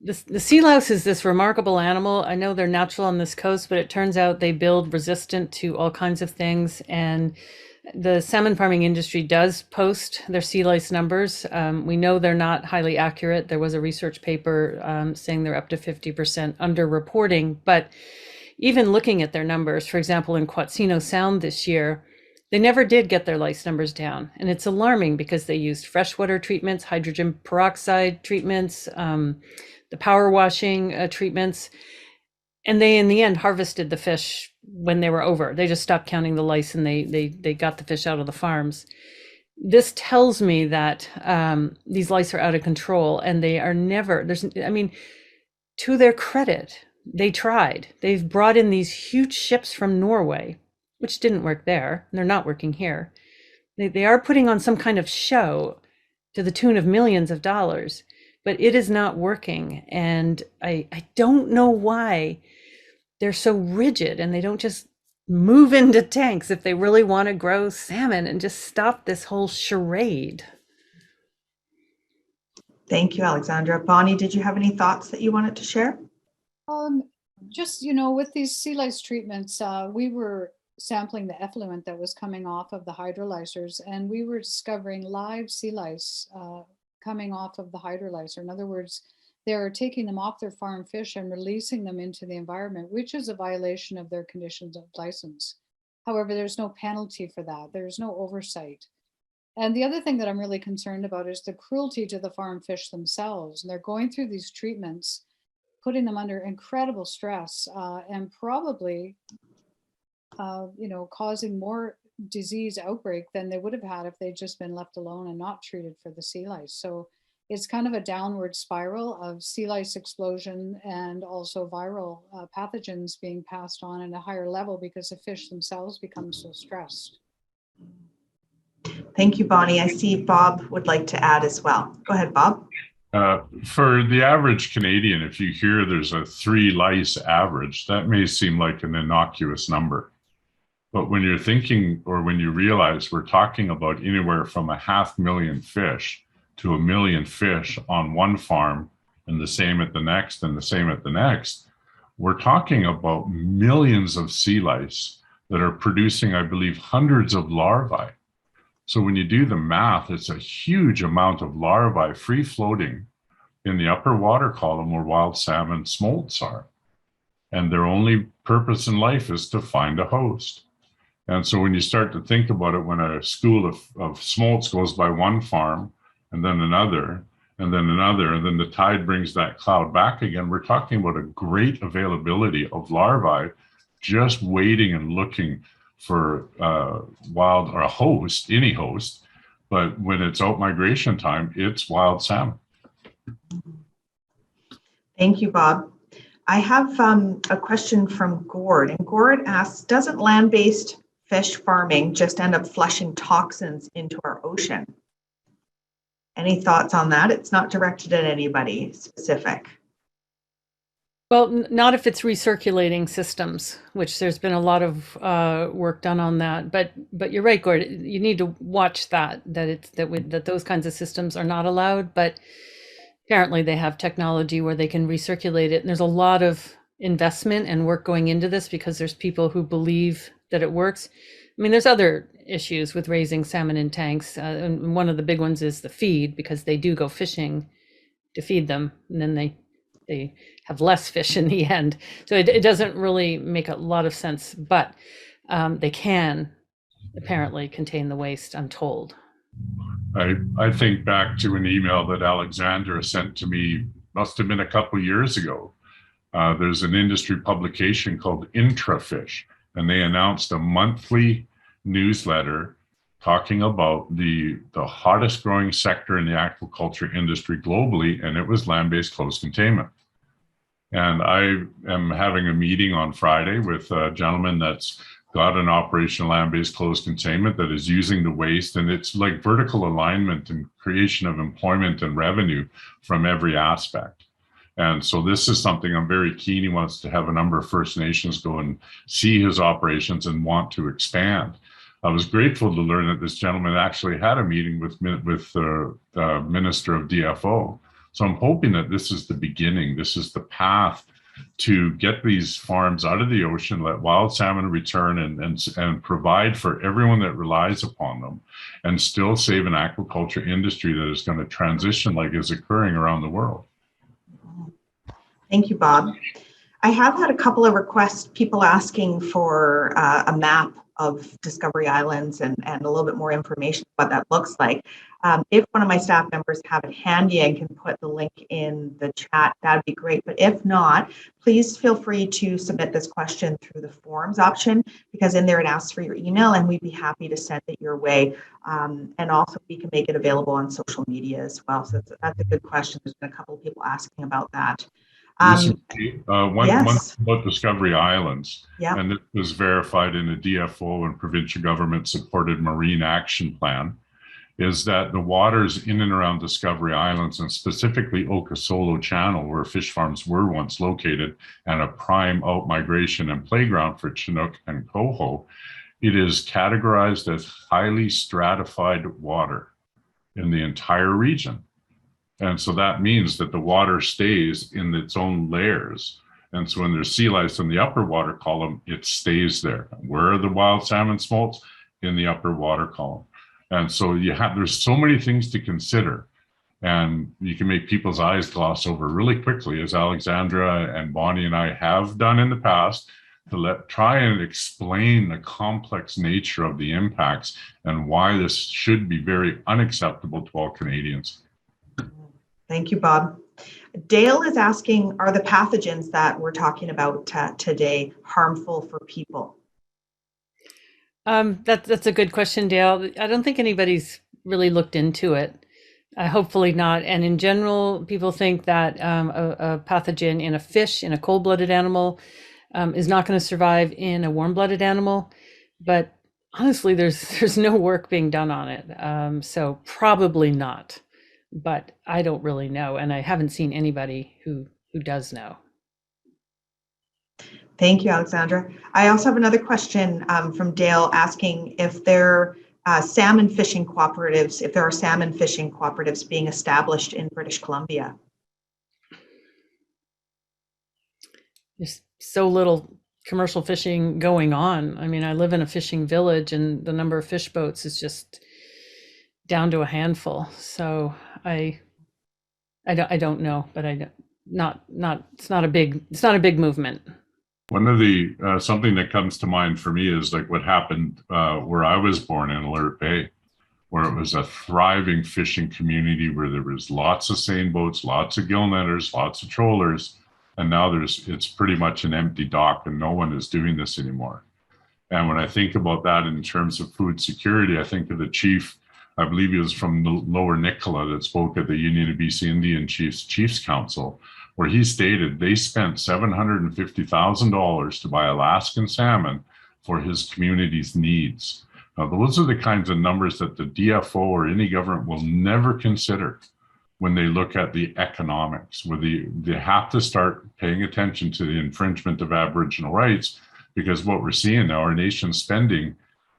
The sea louse is this remarkable animal. I know they're natural on this coast, but it turns out they build resistant to all kinds of things. And the salmon farming industry does post their sea lice numbers. We know they're not highly accurate. There was a research paper saying they're up to 50% underreporting. But even looking at their numbers, for example, in Quatsino Sound this year, they never did get their lice numbers down. And it's alarming because they used freshwater treatments, hydrogen peroxide treatments, the power washing treatments. And they, in the end, harvested the fish when they were over. They just stopped counting the lice and they got the fish out of the farms. This tells me that these lice are out of control and they are never, to their credit, they tried. They've brought in these huge ships from Norway, which didn't work there, and they're not working here. They are putting on some kind of show to the tune of millions of dollars, but it is not working. And I don't know why they're so rigid and they don't just move into tanks if they really want to grow salmon and just stop this whole charade. Thank you, Alexandra. Bonnie, did you have any thoughts that you wanted to share? Just, you know, with these sea lice treatments, we were sampling the effluent that was coming off of the hydrolyzers, and we were discovering live sea lice coming off of the hydrolyzer. In other words, they're taking them off their farm fish and releasing them into the environment, which is a violation of their conditions of license. However, there's no penalty for that. There's no oversight. And the other thing that I'm really concerned about is the cruelty to the farm fish themselves. And they're going through these treatments, putting them under incredible stress and probably, you know, causing more disease outbreak than they would have had if they'd just been left alone and not treated for the sea lice. So it's kind of a downward spiral of sea lice explosion and also viral pathogens being passed on at a higher level because the fish themselves become so stressed. Thank you, Bonnie. I see Bob would like to add as well. Go ahead, Bob. For the average Canadian, if you hear there's a 3 lice average, that may seem like an innocuous number. But when you're thinking, or when you realize we're talking about anywhere from 500,000 fish to 1 million fish on one farm, and the same at the next, and the same at the next, we're talking about millions of sea lice that are producing, I believe, hundreds of larvae. So when you do the math, it's a huge amount of larvae free floating in the upper water column where wild salmon smolts are. And their only purpose in life is to find a host. And so when you start to think about it, when a school of smolts goes by one farm and then another, and then another, and then the tide brings that cloud back again, we're talking about a great availability of larvae just waiting and looking for wild, or a host, any host. But when it's out migration time, it's wild salmon. Thank you, Bob. I have a question from Gord, and Gord asks, doesn't land-based fish farming just end up flushing toxins into our ocean? Any thoughts on that? It's not directed at anybody specific. Well, not if it's recirculating systems, which there's been a lot of work done on that. But you're right, Gord. You need to watch that those kinds of systems are not allowed. But apparently, they have technology where they can recirculate it, and there's a lot of investment and work going into this because there's people who believe that it works. I mean, there's other issues with raising salmon in tanks, and one of the big ones is the feed, because they do go fishing to feed them, and then they have less fish in the end. So it doesn't really make a lot of sense, but they can apparently contain the waste, I'm told. I think back to an email that Alexandra sent to me, must have been a couple of years ago. There's an industry publication called Intrafish, and they announced a monthly newsletter talking about the hottest growing sector in the aquaculture industry globally, and it was land-based closed containment. And I am having a meeting on Friday with a gentleman that's got an operational land-based closed containment that is using the waste, and it's like vertical alignment and creation of employment and revenue from every aspect. And so this is something I'm very keen. He wants to have a number of First Nations go and see his operations and want to expand. I was grateful to learn that this gentleman actually had a meeting with the Minister of DFO. So I'm hoping that this is the beginning. This is the path to get these farms out of the ocean, let wild salmon return and provide for everyone that relies upon them, and still save an aquaculture industry that is going to transition like is occurring around the world. Thank you, Bob. I have had a couple of requests, people asking for a map of Discovery Islands and a little bit more information what that looks like. If one of my staff members have it handy and can put the link in the chat, that'd be great. But if not, please feel free to submit this question through the forums option, because in there it asks for your email, and we'd be happy to send it your way. And also we can make it available on social media as well. So that's a good question. There's been a couple of people asking about that. Listen, one Yes. about Discovery Islands, Yeah. and this was verified in a DFO and provincial government supported marine action plan, is that the waters in and around Discovery Islands, and specifically Okasolo Channel, where fish farms were once located and a prime out-migration and playground for Chinook and coho, it is categorized as highly stratified water in the entire region. And so that means that the water stays in its own layers. And so when there's sea lice in the upper water column, it stays there. Where are the wild salmon smolts? In the upper water column. And so there's so many things to consider. And you can make people's eyes gloss over really quickly, as Alexandra and Bonnie and I have done in the past, to try and explain the complex nature of the impacts and why this should be very unacceptable to all Canadians. Thank you, Bob. Dale is asking, are the pathogens that we're talking about today harmful for people? That's a good question, Dale. I don't think anybody's really looked into it. Hopefully not. And in general, people think that a pathogen in a fish, in a cold-blooded animal, is not going to survive in a warm-blooded animal. But honestly, there's no work being done on it. So probably not. But I don't really know, and I haven't seen anybody who does know. Thank you, Alexandra. I also have another question from Dale asking if there are salmon fishing cooperatives being established in British Columbia. There's so little commercial fishing going on. I mean, I live in a fishing village, and the number of fish boats is just down to a handful. So I don't know, but it's not a big movement. One of the something that comes to mind for me is like what happened where I was born in Alert Bay, where it was a thriving fishing community where there was lots of seine boats, lots of gill netters, lots of trollers, and now it's pretty much an empty dock and no one is doing this anymore. And when I think about that in terms of food security, I think of the chief. I believe he was from the Lower Nicola that spoke at the Union of BC Indian Chiefs Council, where he stated they spent $750,000 to buy Alaskan salmon for his community's needs. Now, those are the kinds of numbers that the DFO or any government will never consider when they look at the economics, where they have to start paying attention to the infringement of Aboriginal rights, because what we're seeing now, our nation's spending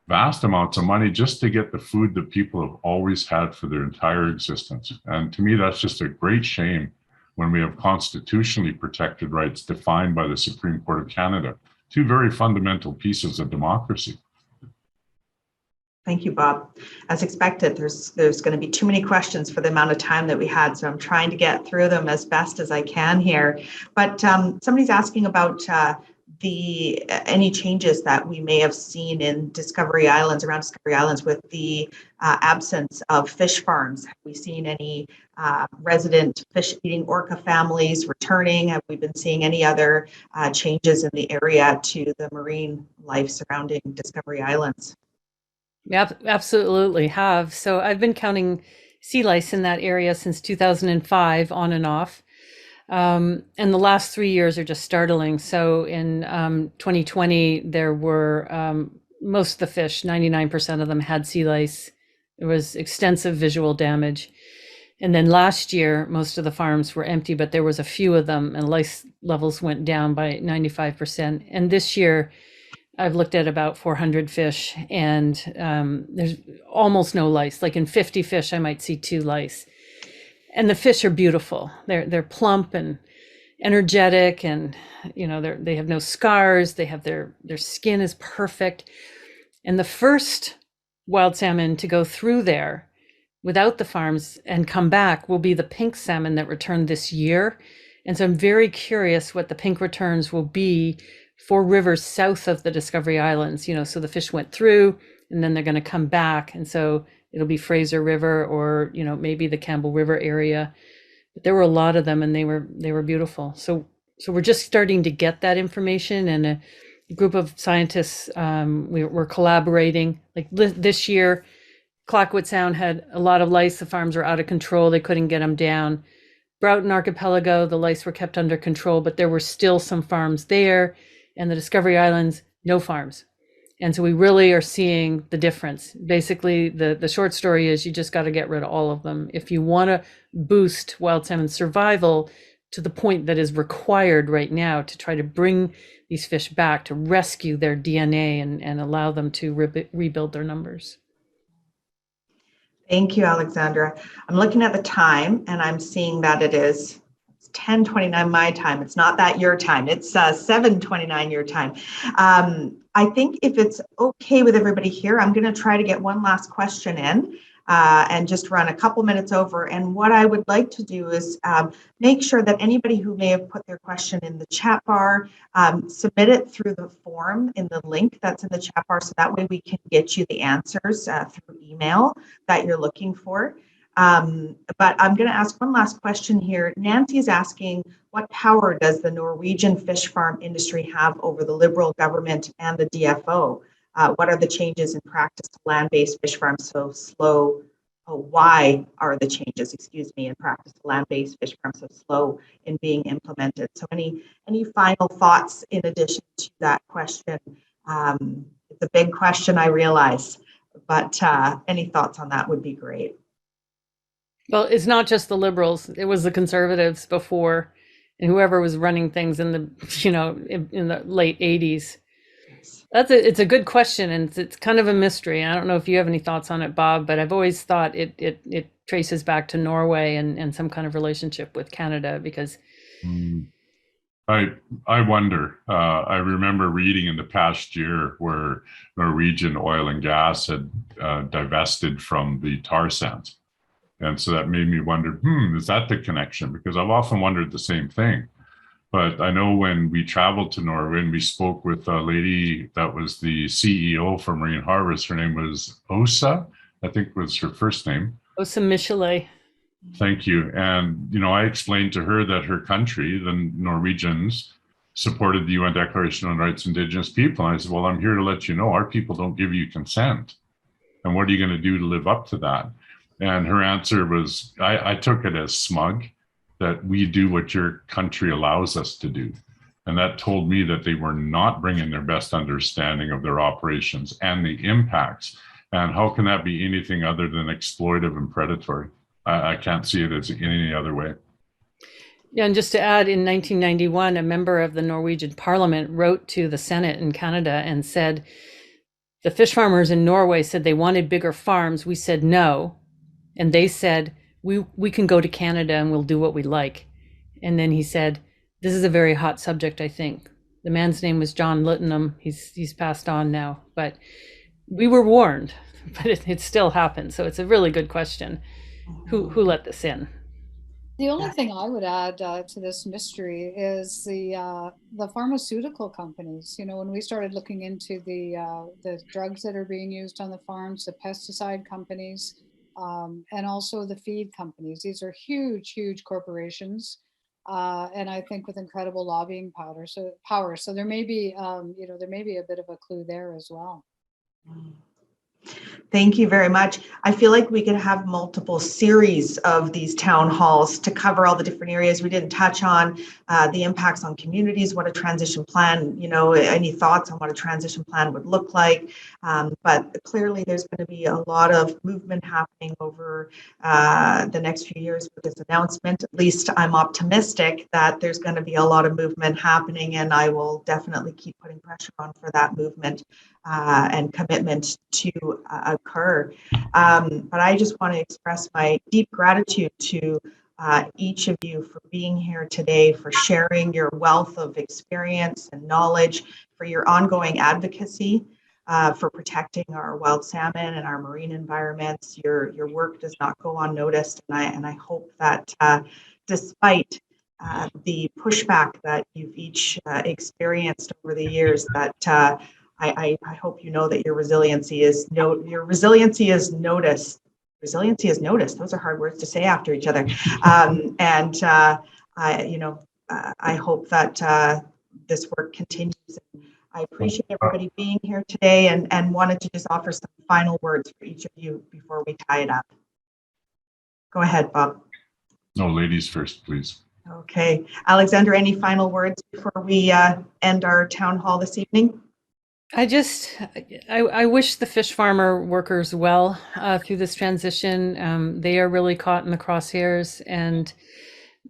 vast amounts of money just to get the food that people have always had for their entire existence. And to me, that's just a great shame when we have constitutionally protected rights defined by the Supreme Court of Canada, two very fundamental pieces of democracy. Thank you, Bob. As expected, there's going to be too many questions for the amount of time that we had, so I'm trying to get through them as best as I can here. But somebody's asking about any changes that we may have seen in Discovery Islands, around Discovery Islands, with the absence of fish farms. Have we seen any resident fish-eating orca families returning? Have we been seeing any other changes in the area to the marine life surrounding Discovery Islands? Yeah, absolutely have. So I've been counting sea lice in that area since 2005, on and off. And the last 3 years are just startling. So in 2020, there were most of the fish, 99% of them had sea lice. There was extensive visual damage. And then last year, most of the farms were empty, but there was a few of them, and lice levels went down by 95%. And this year, I've looked at about 400 fish, and there's almost no lice. Like in 50 fish, I might see 2 lice. And the fish are beautiful. They're plump and energetic, and they have no scars. They have their skin is perfect. And the first wild salmon to go through there without the farms and come back will be the pink salmon that returned this year. And so I'm very curious what the pink returns will be for rivers south of the Discovery Islands. So the fish went through and then they're going to come back. And so it'll be Fraser River or, maybe the Campbell River area. But there were a lot of them and they were beautiful. So we're just starting to get that information, and a group of scientists, we're collaborating. Like this year, Clayoquot Sound had a lot of lice. The farms were out of control. They couldn't get them down. Broughton Archipelago, the lice were kept under control, but there were still some farms there. And the Discovery Islands, no farms. And so we really are seeing the difference. Basically, the short story is you just got to get rid of all of them. If you want to boost wild salmon survival to the point that is required right now to try to bring these fish back, to rescue their DNA and allow them to rebuild their numbers. Thank you, Alexandra. I'm looking at the time and I'm seeing that it's 10:29 my time. It's not that your time. It's 7:29 your time. I think if it's okay with everybody here, I'm going to try to get one last question in and just run a couple minutes over. And what I would like to do is make sure that anybody who may have put their question in the chat bar, submit it through the form in the link that's in the chat bar, so that way we can get you the answers through email that you're looking for. But I'm going to ask one last question here. Nancy's asking, what power does the Norwegian fish farm industry have over the Liberal government and the DFO? What are the changes in practice to land-based fish farms so slow? Why are the changes, in practice to land-based fish farms so slow in being implemented? So any final thoughts in addition to that question? It's a big question, I realize, but any thoughts on that would be great. Well, it's not just the Liberals. It was the Conservatives before, and whoever was running things in the, in the late 80s. It's a good question, and it's kind of a mystery. I don't know if you have any thoughts on it, Bob, but I've always thought it traces back to Norway and some kind of relationship with Canada, because I wonder. I remember reading in the past year where Norwegian oil and gas had divested from the tar sands. And so that made me wonder, is that the connection? Because I've often wondered the same thing. But I know when we traveled to Norway and we spoke with a lady that was the CEO for Marine Harvest, her name was Åsa, I think was her first name. Åsa Michelet. Thank you. And, I explained to her that her country, the Norwegians, supported the UN Declaration on Rights of Indigenous People. And I said, well, I'm here to let you know our people don't give you consent. And what are you going to do to live up to that? And her answer was, I took it as smug, that we do what your country allows us to do. And that told me that they were not bringing their best understanding of their operations and the impacts. And how can that be anything other than exploitive and predatory? I can't see it as any other way. Yeah, and just to add, in 1991, a member of the Norwegian Parliament wrote to the Senate in Canada and said, the fish farmers in Norway said they wanted bigger farms. We said no. And they said, we can go to Canada and we'll do what we like. And then he said, this is a very hot subject, I think. The man's name was John Littenham. He's passed on now, but we were warned, but it still happened. So it's a really good question. Who let this in? The only thing I would add to this mystery is the pharmaceutical companies. When we started looking into the drugs that are being used on the farms, the pesticide companies, and also the feed companies. These are huge, huge corporations, and I think with incredible lobbying power. So there may be, there may be a bit of a clue there as well. Thank you very much. I feel like we could have multiple series of these town halls to cover all the different areas. We didn't touch on the impacts on communities, what a transition plan, any thoughts on what a transition plan would look like. But clearly there's going to be a lot of movement happening over the next few years with this announcement. At least I'm optimistic that there's going to be a lot of movement happening, and I will definitely keep putting pressure on for that movement and commitment to occur. But I just want to express my deep gratitude to each of you for being here today, for sharing your wealth of experience and knowledge, for your ongoing advocacy for protecting our wild salmon and our marine environments. Your work does not go unnoticed, and I hope that despite the pushback that you've each experienced over the years, that I hope you know that your resiliency is noticed. Resiliency is noticed. Those are hard words to say after each other. I hope that this work continues. I appreciate everybody being here today, and wanted to just offer some final words for each of you before we tie it up. Go ahead, Bob. No, ladies first, please. Okay. Alexandra, any final words before we end our town hall this evening? I wish the fish farmer workers well through this transition. They are really caught in the crosshairs, and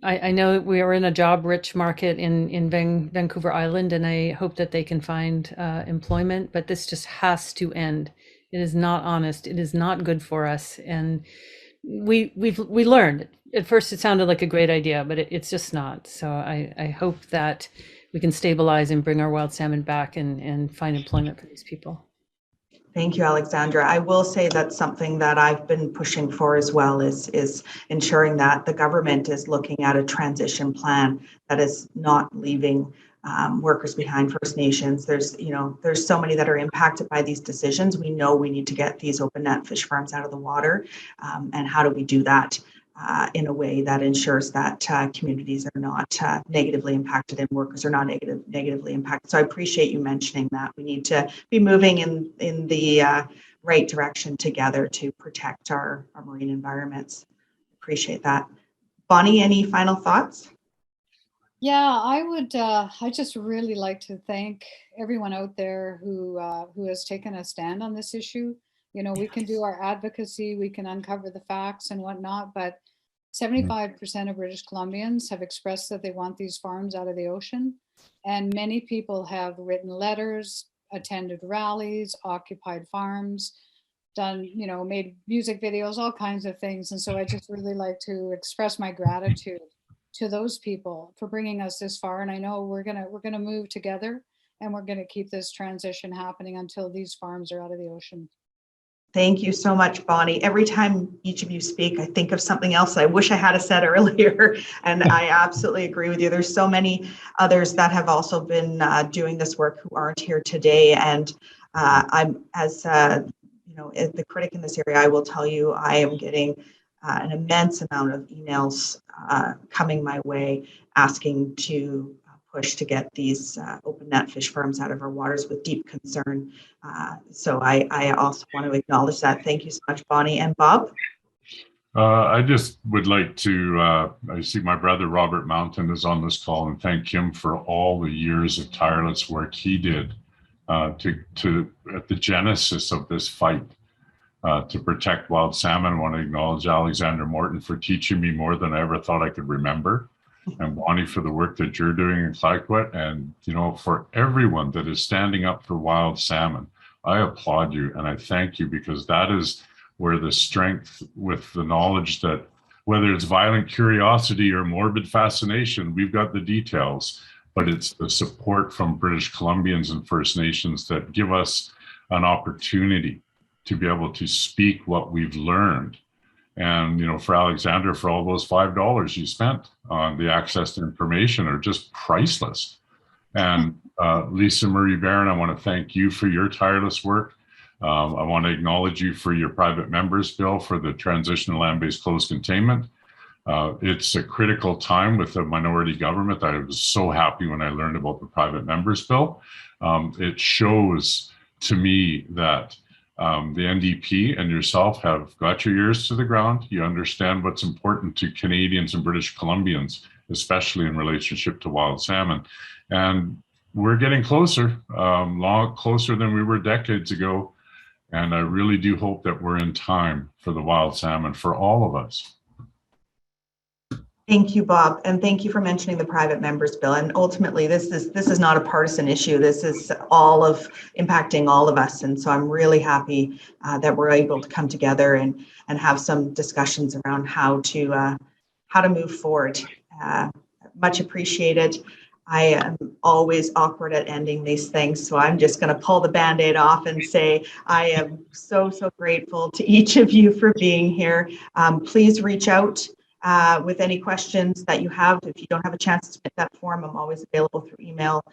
I know we are in a job-rich market in Vancouver Island, and I hope that they can find employment. But this just has to end. It is not honest. It is not good for us, and we learned. At first, it sounded like a great idea, but it's just not. So I hope that we can stabilize and bring our wild salmon back and find employment for these people. Thank you, Alexandra. I will say that's something that I've been pushing for as well, is ensuring that the government is looking at a transition plan that is not leaving workers behind, First Nations. There's so many that are impacted by these decisions. We know we need to get these open net fish farms out of the water. And how do we do that in a way that ensures that communities are not negatively impacted and workers are not negatively impacted. So I appreciate you mentioning that. We need to be moving in the right direction together to protect our marine environments. Appreciate that. Bonnie, any final thoughts? Yeah, I would. I just really like to thank everyone out there who has taken a stand on this issue. You know, we can do our advocacy, we can uncover the facts and whatnot, but 75% of British Columbians have expressed that they want these farms out of the ocean. And many people have written letters, attended rallies, occupied farms, done, made music videos, all kinds of things. And so I just really like to express my gratitude to those people for bringing us this far. And I know we're gonna move together, and we're gonna keep this transition happening until these farms are out of the ocean. Thank you so much, Bonnie. Every time each of you speak, I think of something else I wish I had said earlier. And I absolutely agree with you. There's so many others that have also been doing this work who aren't here today. And I'm, as the critic in this area, I will tell you, I am getting an immense amount of emails coming my way asking to push to get these open net fish farms out of our waters with deep concern. So I also want to acknowledge that. Thank you so much, Bonnie. And Bob? I just would like to, I see my brother Robert Mountain is on this call, and thank him for all the years of tireless work he did at the genesis of this fight to protect wild salmon. I want to acknowledge Alexandra Morton for teaching me more than I ever thought I could remember. And Bonnie for the work that you're doing in Clayoquot, and for everyone that is standing up for wild salmon. I applaud you and I thank you, because that is where the strength, with the knowledge that whether it's violent curiosity or morbid fascination, we've got the details, but it's the support from British Columbians and First Nations that give us an opportunity to be able to speak what we've learned. And, for Alexandra, for all those $5 you spent on the access to information are just priceless. And Lisa Marie Barron, I want to thank you for your tireless work. I want to acknowledge you for your private members bill for the transitional land-based closed containment. It's a critical time with a minority government. I was so happy when I learned about the private members bill. It shows to me that the NDP and yourself have got your ears to the ground. You understand what's important to Canadians and British Columbians, especially in relationship to wild salmon. And we're getting closer, a lot closer than we were decades ago. And I really do hope that we're in time for the wild salmon for all of us. Thank you, Bob, and thank you for mentioning the private members bill. And ultimately, this is not a partisan issue. This is impacting all of us. And so I'm really happy that we're able to come together and have some discussions around how to move forward. Much appreciated. I am always awkward at ending these things, so I'm just going to pull the Band-Aid off and say I am so grateful to each of you for being here. Please reach out with any questions that you have. If you don't have a chance to submit that form, I'm always available through email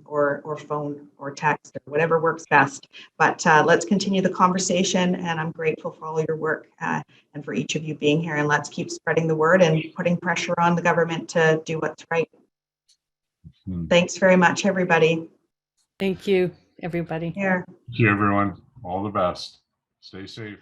or phone or text or whatever works best. But let's continue the conversation, and I'm grateful for all your work and for each of you being here. And let's keep spreading the word and putting pressure on the government to do what's right. Thanks very much, everybody. Thank you, everybody. Here. Thank you, everyone. All the best. Stay safe.